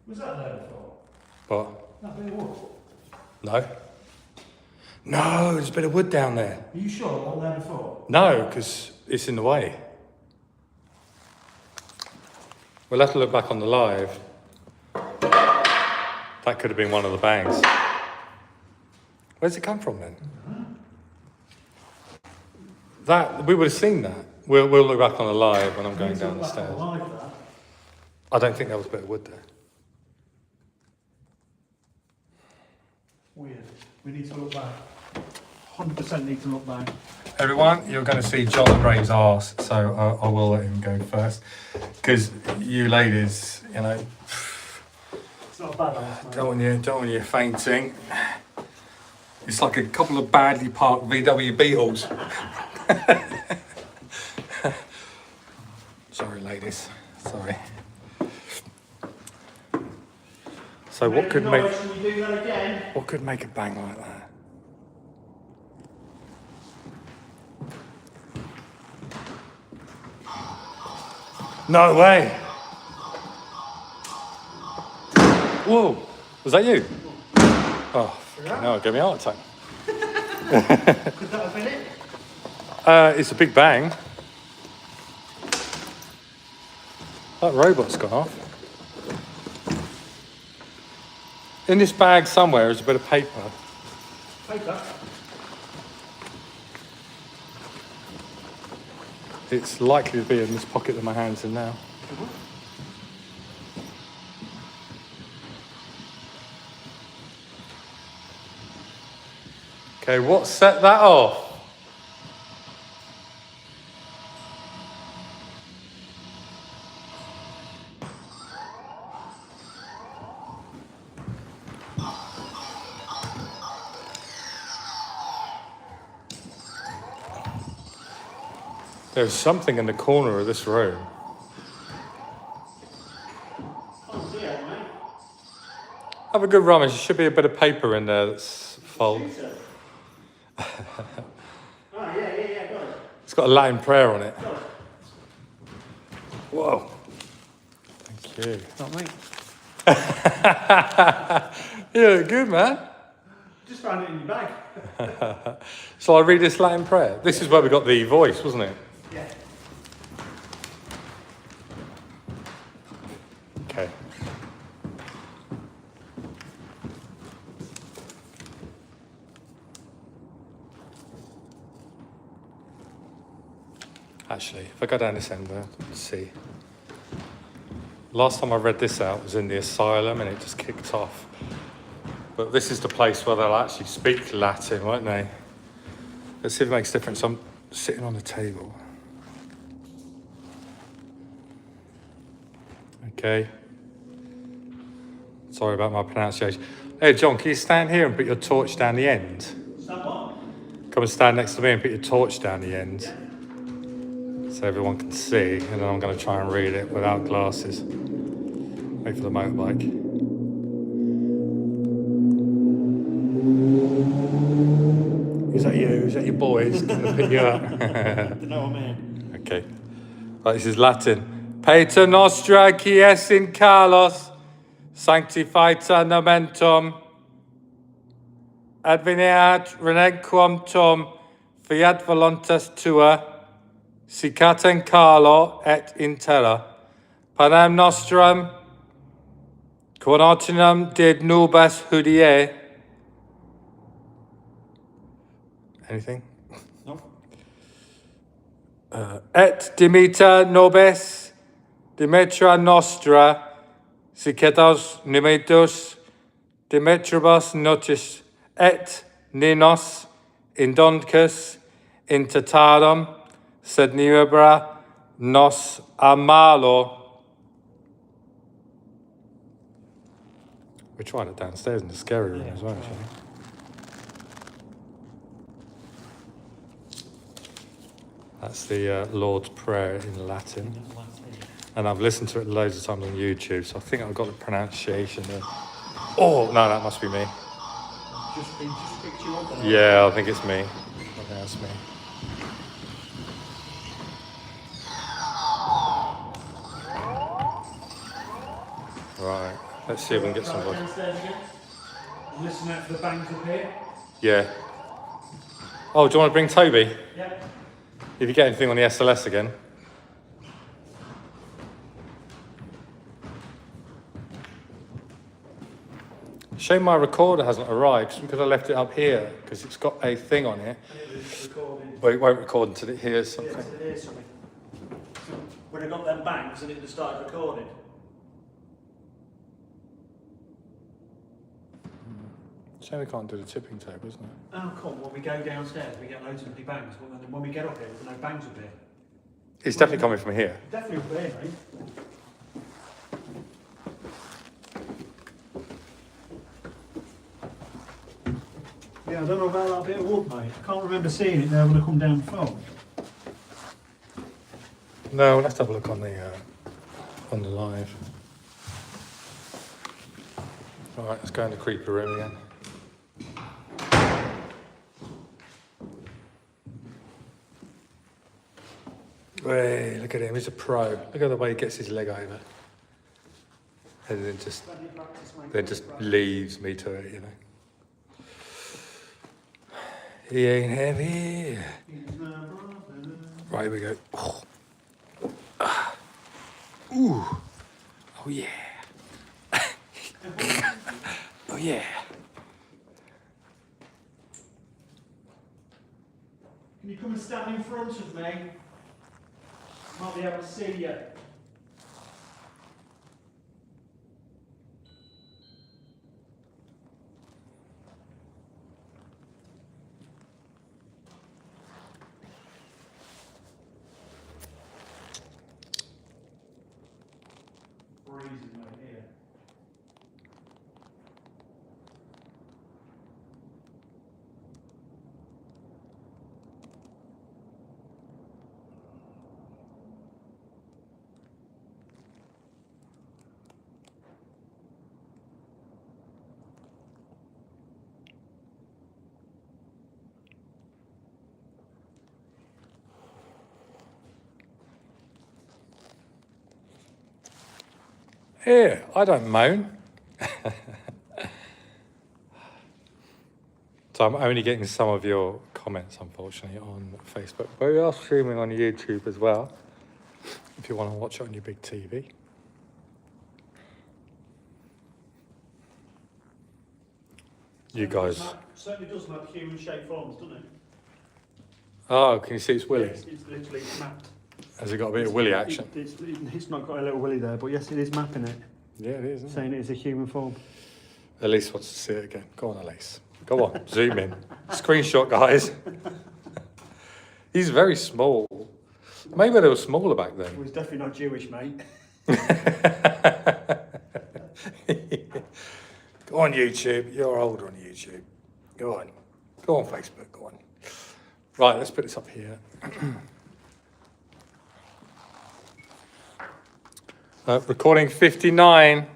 Was that there before? But That bit of wood? no. No, there's a bit of wood down there. Are you sure it wasn't there before? No, because it's in the way. We'll have to look back on the live. That could have been one of the bangs. Where's it come from then? That we would have seen that. We'll look back on the live when I'm going down the stairs. I don't think there was a bit of wood there. Weird. We need to look back. 100% need to look back. Everyone, you're going to see John the Brave's arse, so I will let him go first. Because you ladies, you know, It's not a bad ass, mate. don't want you fainting. It's like a couple of badly parked VW Beetles. Sorry, ladies. Sorry. So what could make Can you do that again? what could make a bang like that? No way! Whoa! Was that you? Oh, no, it gave me a heart attack. Could that have been it? It's a big bang. That robot's gone off. In this bag somewhere is a bit of paper. Paper? It's likely to be in this pocket that my hand's in now. Okay, what set that off? There's something in the corner of this room. Can't see it, mate. Have a good rummage. There should be a bit of paper in there that's folded. Oh, yeah, got it. It's got a Latin prayer on it. Got it. Whoa. Thank you. Not me. Yeah, good, man. Just found it in your bag. Shall I read this Latin prayer? This is where we got the voice, wasn't it? Yeah. Okay. Actually, if I go down this end there, let's see. Last time I read this out was in the asylum and it just kicked off. But this is the place where they'll actually speak Latin, won't they? Let's see if it makes a difference. I'm sitting on the table. Okay. Sorry about my pronunciation. Hey, John, can you stand here and put your torch down the end? Stand what? Come and stand next to me and put your torch down the end. So everyone can see, and then I'm going to try and read it without glasses. Wait for the motorbike. Is that you? Is that your boys? Going to pick you up? No, I'm in. Okay. Right, this is Latin. Pater nostra qui es in Carlos, sanctificata nomen tuum, adveniat regnum tuum, fiat voluntas tua, sicat in Carlo et in terra, panem nostrum, quod ordinam did nubes hodie. Anything? No. Et dimita nobis, Demetra nostra, sicetos numetus, Demetribus notis, et ninos, indonticus, in tatarum, sed nubra nos amalo. We tried it downstairs in the scary room as well, actually. That's the Lord's Prayer in Latin. And I've listened to it loads of times on YouTube, so I think I've got the pronunciation there. Oh, no, that must be me. Just picked you up. Yeah, I think it's me. I think that's me. Right, let's see if we can get some voice. Downstairs again. And listen out for the bangs up here. Yeah. Oh, do you want to bring Toby? Yeah. If you get anything on the SLS again. Shame my recorder hasn't arrived because I left it up here because it's got a thing on it. And it was recording. But it won't record until it hears something. Yes, it is something. So when I got them bangs and it just started recording. Shame we can't do the tipping table, isn't it? Oh, cool. When we go downstairs, we get loads of bloody bangs. But when we get up here, there's no bangs up here. It's definitely coming from here. Definitely up here, mate. Yeah, I don't know about that bit of wood, mate. I can't remember seeing it there when I come down the phone. No, we'll have to have a look on the live. All right, let's go in the creeper room again. Hey, look at him, he's a pro. Look at the way he gets his leg over. And then just leaves me to it, you know. He ain't heavy. Right, here we go. Oh. Ah. Ooh. Oh yeah. Oh yeah. Can you come and stand in front of me? Might be able to see you. noises right here. Here, I don't moan. So I'm only getting some of your comments, unfortunately, on Facebook. But we are streaming on YouTube as well, if you want to watch it on your big TV. You guys. Certainly does map human shaped forms, doesn't it? Oh, can you see it's willy? Yes, it's literally mapped. Has it got a bit of willy action? It's not got a little willy there, but yes, it is mapping it, Yeah, it is. Isn't it? saying it is a human form. Elise wants to see it again. Go on, Elise. Go on, zoom in. Screenshot, guys. He's very small. Maybe they were smaller back Well, then. he's definitely not Jewish, mate. Go on, YouTube. You're older on YouTube. Go on. Go on, Facebook. Go on. Right, let's put this up here. Recording 59.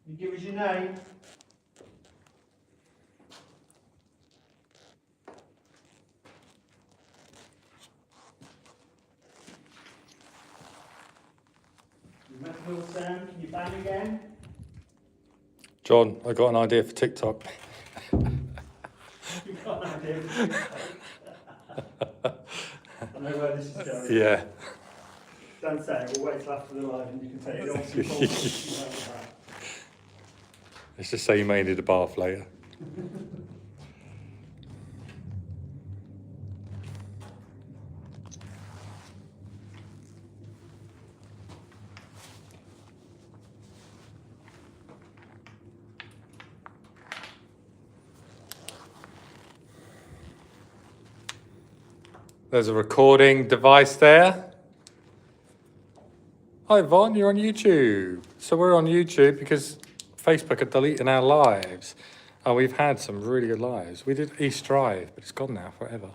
You give us your name. You make a little sound. Can you bang again? John, I got an idea for TikTok. You've got an idea. I know where this is going. Yeah. Don't say it. We'll wait till after the live and you can take it off. Let's just say you may need a bath later. There's a recording device there. Hi Vaughn, you're on YouTube. So we're on YouTube because Facebook are deleting our lives. And we've had some really good lives. We did East Drive, but it's gone now forever.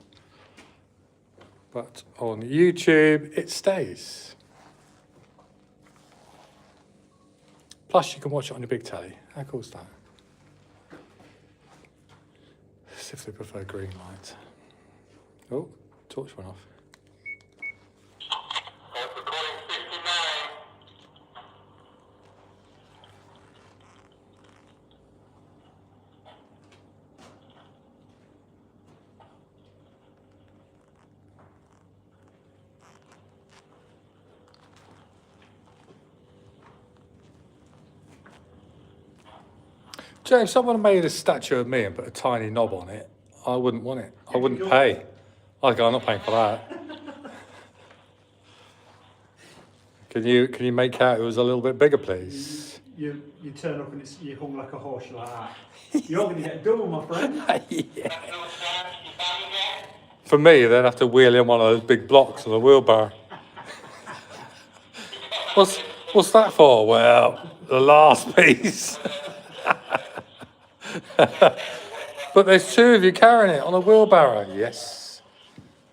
But on YouTube, it stays. Plus, you can watch it on your big telly. How cool is that? See if they prefer green light. Oh, torch went off. Joe, if someone made a statue of me and put a tiny knob on it, I wouldn't want it. I wouldn't pay. I'd go, I'm not paying for that. Can you make out it was a little bit bigger, please? You turn up and you hung like a horse. You're like that. You're going to get double, my friend. Yeah. For me, they'd have to wheel in one of those big blocks on a wheelbarrow. What's that for? Well, the last piece. But there's two of you carrying it on a wheelbarrow. Yes,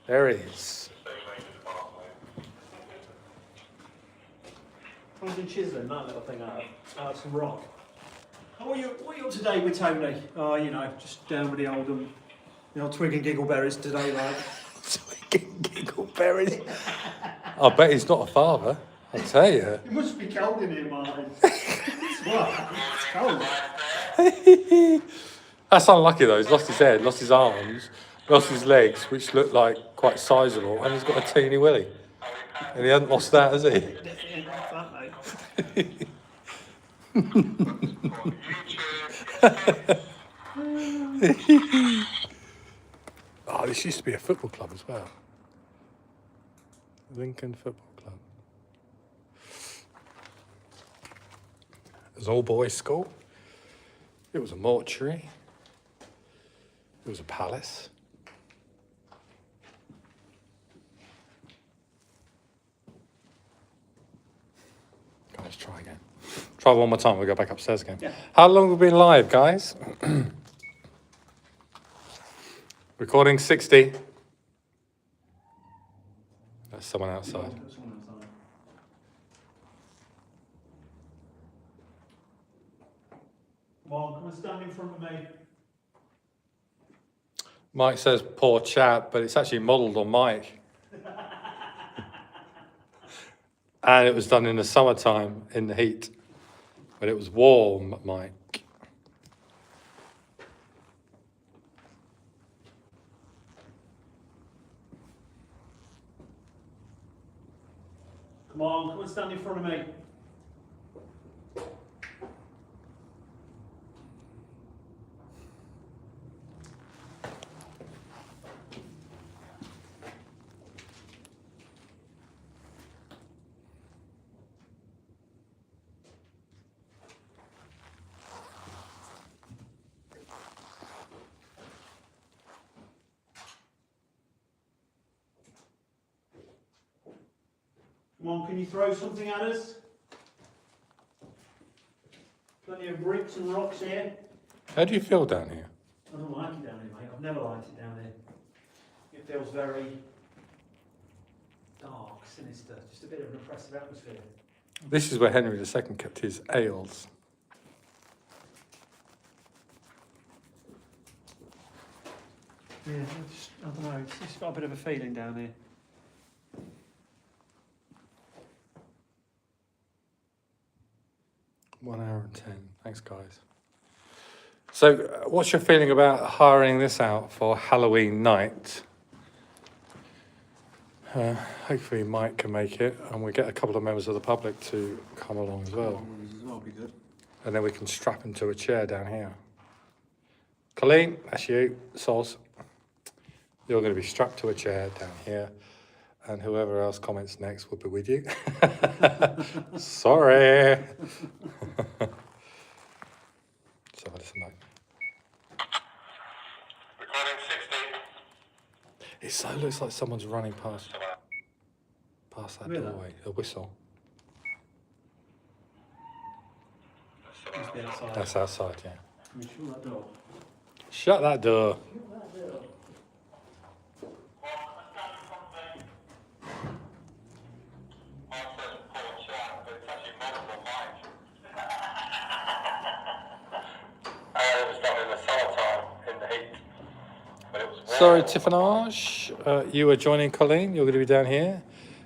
there it is. I was in chiseling that little thing out of some rock. Oh, what are you up today with Tony? Oh, you know, just down with the old twig and giggle berries today, like. Twig and giggle berries. I bet he's not a father. I tell you. It must be cold in here, Martin. It's cold. That's unlucky though. He's lost his head, lost his arms, lost his legs, which look like quite sizable, and he's got a teeny willy. And he hasn't lost that, has he? Definitely ain't like that, mate. Oh, this used to be a football club as well. Lincoln Football Club. It was all boys' school. It was a mortuary. It was a palace. Let's try again. Try one more time. We'll go back upstairs again. Yeah. How long have we been live, guys? Recording 60. That's someone outside. Come on, come and stand in front of me. Mike says poor chap, but it's actually modelled on Mike. And it was done in the summertime in the heat. But it was warm, Mike. Come on, come and stand in front of me. Come on, can you throw something at us? Plenty of bricks and rocks here. How do you feel down here? I don't like it down here, mate. I've never liked it down here. It feels very dark, sinister, just a bit of an oppressive atmosphere. This is where Henry II kept his ales. Yeah, I don't know, it's just got a bit of a feeling down here. One hour and 10. Thanks, guys. So, what's your feeling about hiring this out for Halloween night? Hopefully Mike can make it, and we get a couple of members of the public to come along as well. That'll be good. And then we can strap him to a chair down here. Colleen, that's you. Soz, you're going to be strapped to a chair down here, and whoever else comments next will be with you. Sorry. So listen back. Recording 60. It so looks like someone's running past that Really? doorway. A whistle. Must be outside. That's outside, yeah. Can we shut that door? Shut that door. It was done in the summertime in the heat. But it was warm. Sorry, Tiffanage. You are joining Colleen. You're going to be down here,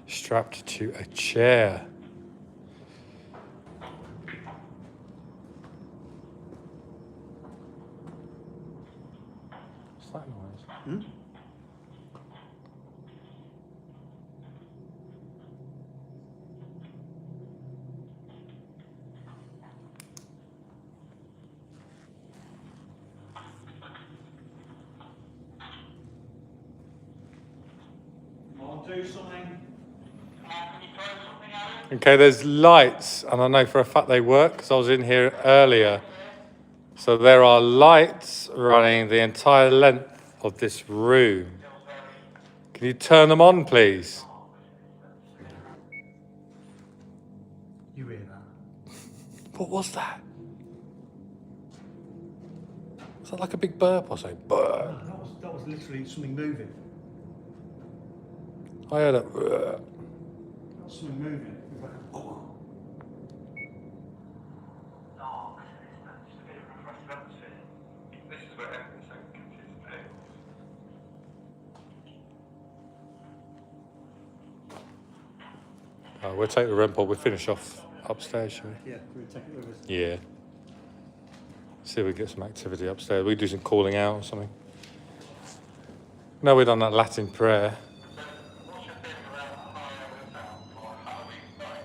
strapped to a chair. What's that noise? Come on, do something. Okay, there's lights, and I know for a fact they work because I was in here earlier. So there are lights running the entire length of this room. Can you turn them on, please? You hear that? What was that? Was that like a big burp or something? Burp. No, that was literally something moving. I heard a. That was something moving. It was like a... Dark, sinister, just a bit of an oppressive atmosphere. This is where Henry II kept his ales. We'll take the REM pod. We'll finish off upstairs, shall we? Yeah, we'll take it with us. Yeah. See if we get some activity upstairs. We do some calling out or something. No, we've done that Latin prayer. What's your feeling about hiring this out for Halloween night?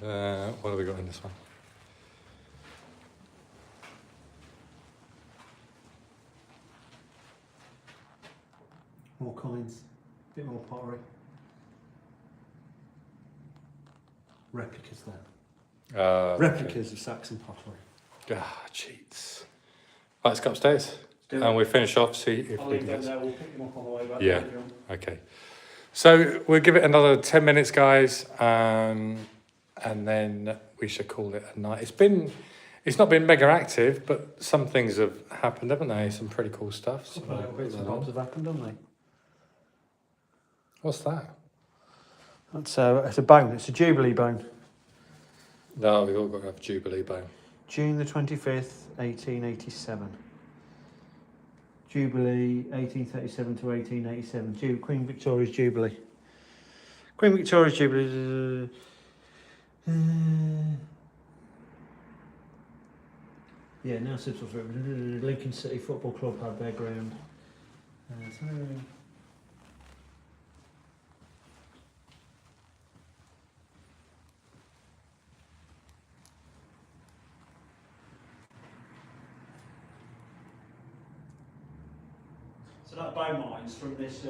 What have we got in this one? More coins, a bit more pottery. Replicas there. Replicas of Saxon pottery. Cheats. Right, let's go upstairs. Do And it. we'll finish off, see if I'll we leave can them get... there, we'll pick them up on the way back. Yeah. later on. Okay. So we'll give it another 10 minutes, guys, and then we should call it a night. It's not been mega active, but some things have happened, haven't they? Some pretty cool stuff. So Little bits and bobs have happened, haven't they? what's that? It's a bone, it's a Jubilee bone. No, we've all got to have Jubilee bone. June the 25th, 1887. Jubilee, 1837 to 1887. Queen Victoria's Jubilee. Queen Victoria's Jubilee. Yeah, now Sibsworth Road. Lincoln City Football Club had their ground. So that bone mine's from this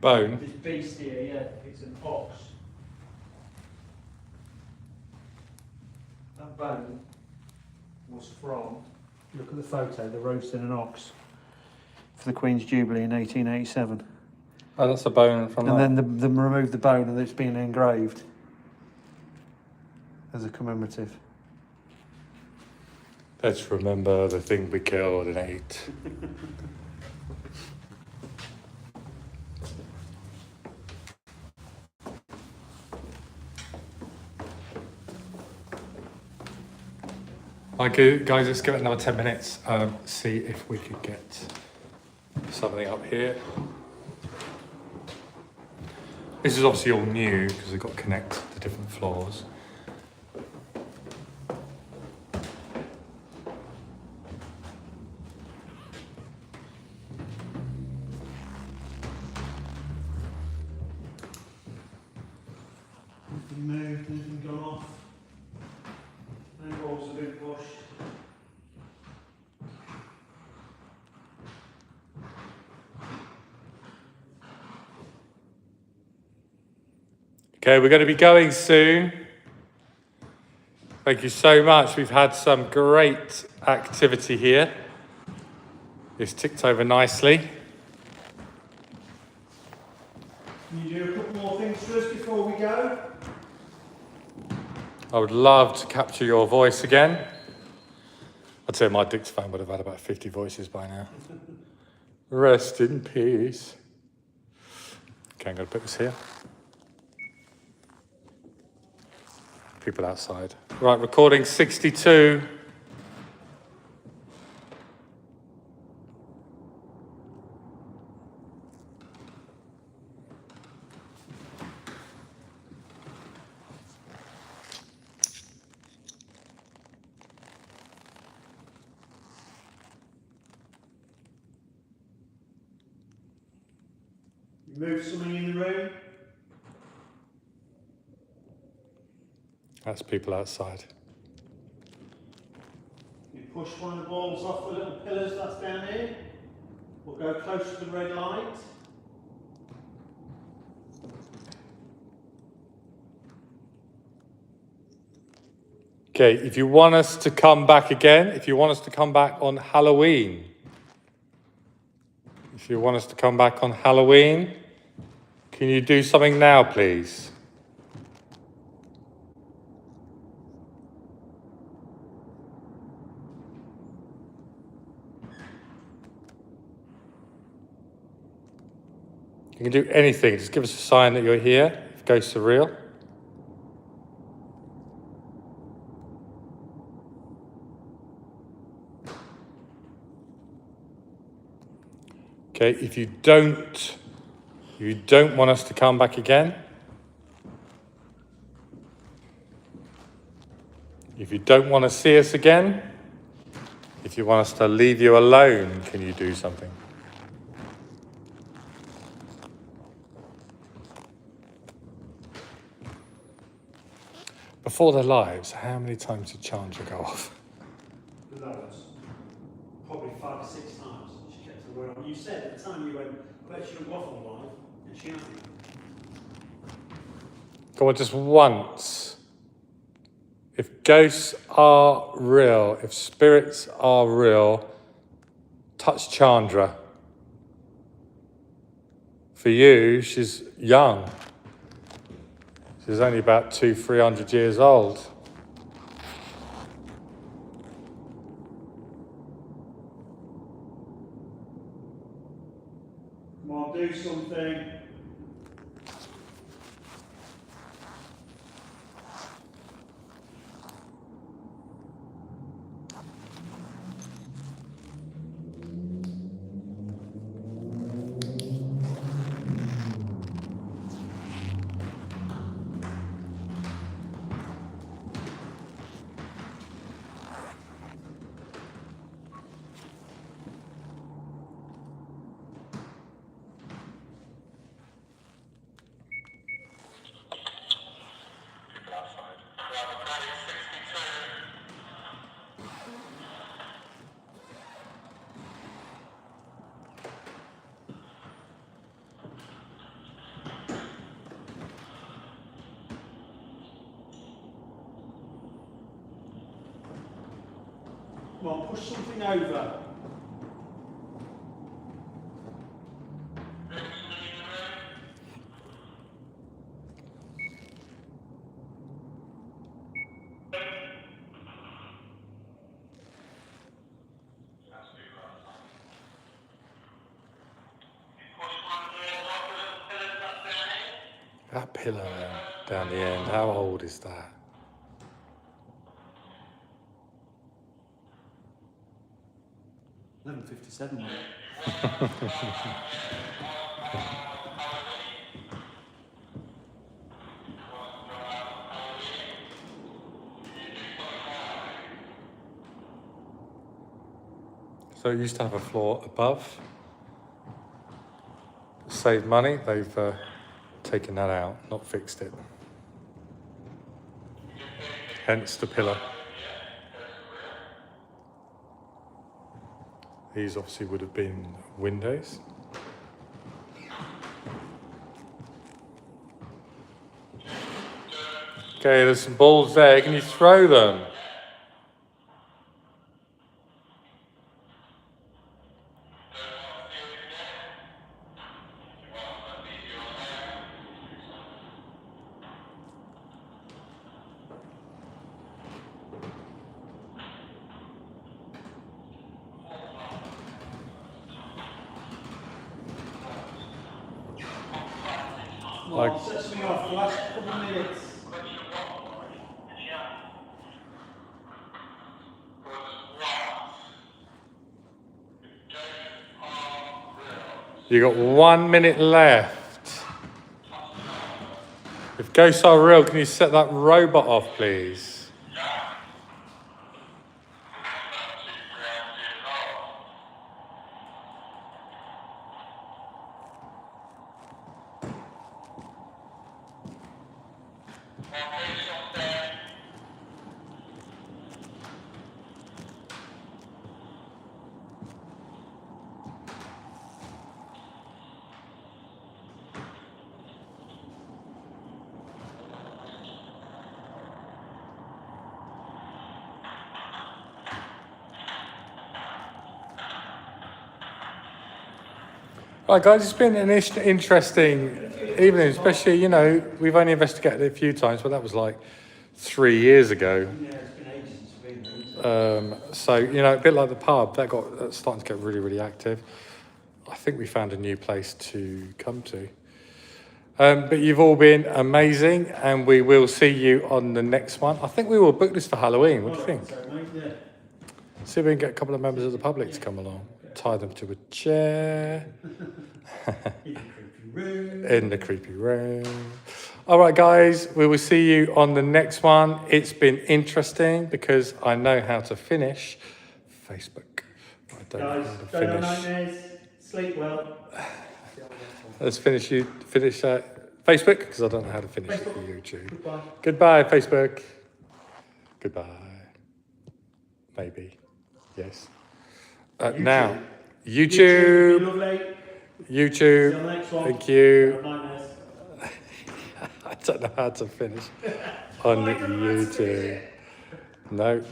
Bone? this beast here, yeah, it's an ox. That bone was from, look at the photo, they're roasting an ox for the Queen's Jubilee in 1887. Oh, that's a bone from And that. then they removed the bone and it's been engraved as a commemorative. Let's remember the thing we killed and ate. Okay, guys, let's give it another 10 minutes. See if we could get something up here. This is obviously all new because we've got to connect the different floors. Nothing moved, nothing gone off. No balls have been pushed. Okay, we're going to be going soon. Thank you so much. We've had some great activity here. It's ticked over nicely. Can you do a couple more things for us before we go? I would love to capture your voice again. I'd say my dictaphone would have had about 50 voices by now. Rest in peace. Okay, I'm going to put this here. People outside. Right, recording 62. You moved something in the room? That's people outside. You push one of the balls off the little pillars that's down here. We'll go close to the red light. Okay, if you want us to come back again, if you want us to come back on Halloween, if you want us to come back on Halloween, can you do something now, please? You can do anything, just give us a sign that you're here, if ghosts are real. Okay, if you don't want us to come back again, if you don't want to see us again, if you want us to leave you alone, can you do something? before their lives, how many times did Chandra go off? Loads. Probably 5 or 6 times. She kept her word on. You said at the time, you went, I bet she don't go off on live, and she hasn't. Go on, just once. If ghosts are real, if spirits are real, touch Chandra. For you, she's young. She's only about 200-300 years old. Come on, do something. Come on, push something over. That pillar down the end, how old is that? $11.57, mate. So it used to have a floor above. Saved money, they've taken that out, not fixed it. Hence the pillar. These obviously would have been windows. Okay, there's some balls there. Can you throw them? Come on, set something off the last couple of minutes. You got 1 minute left. If ghosts are real, can you set that robot off, please? Right, guys, it's been an interesting evening, especially, you know, we've only investigated it a few times, but that was like 3 years ago. Yeah, it's been ages since we've been there. So, you know, a bit like the pub, that's starting to get really, really active. I think we found a new place to come to. But you've all been amazing, and we will see you on the next one. I think we will book this for Halloween. What do you think? So, mate, yeah. See if we can get a couple of members of the public to come along. Tie them to a chair. In the creepy room. In the creepy room. All right, guys, we will see you on the next one. It's been interesting because I know how to finish Facebook. I don't know Guys, how to don't have finish. nightmares. Sleep well. Let's finish Facebook because I don't know how to finish Facebook. YouTube. Goodbye. Goodbye, Facebook. Goodbye. Maybe. Yes. YouTube. Now, YouTube. YouTube. Be lovely. YouTube. See you on the next one. Thank you. Nightmares. I don't know how to finish on YouTube. No.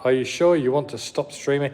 Are you sure you want to stop streaming?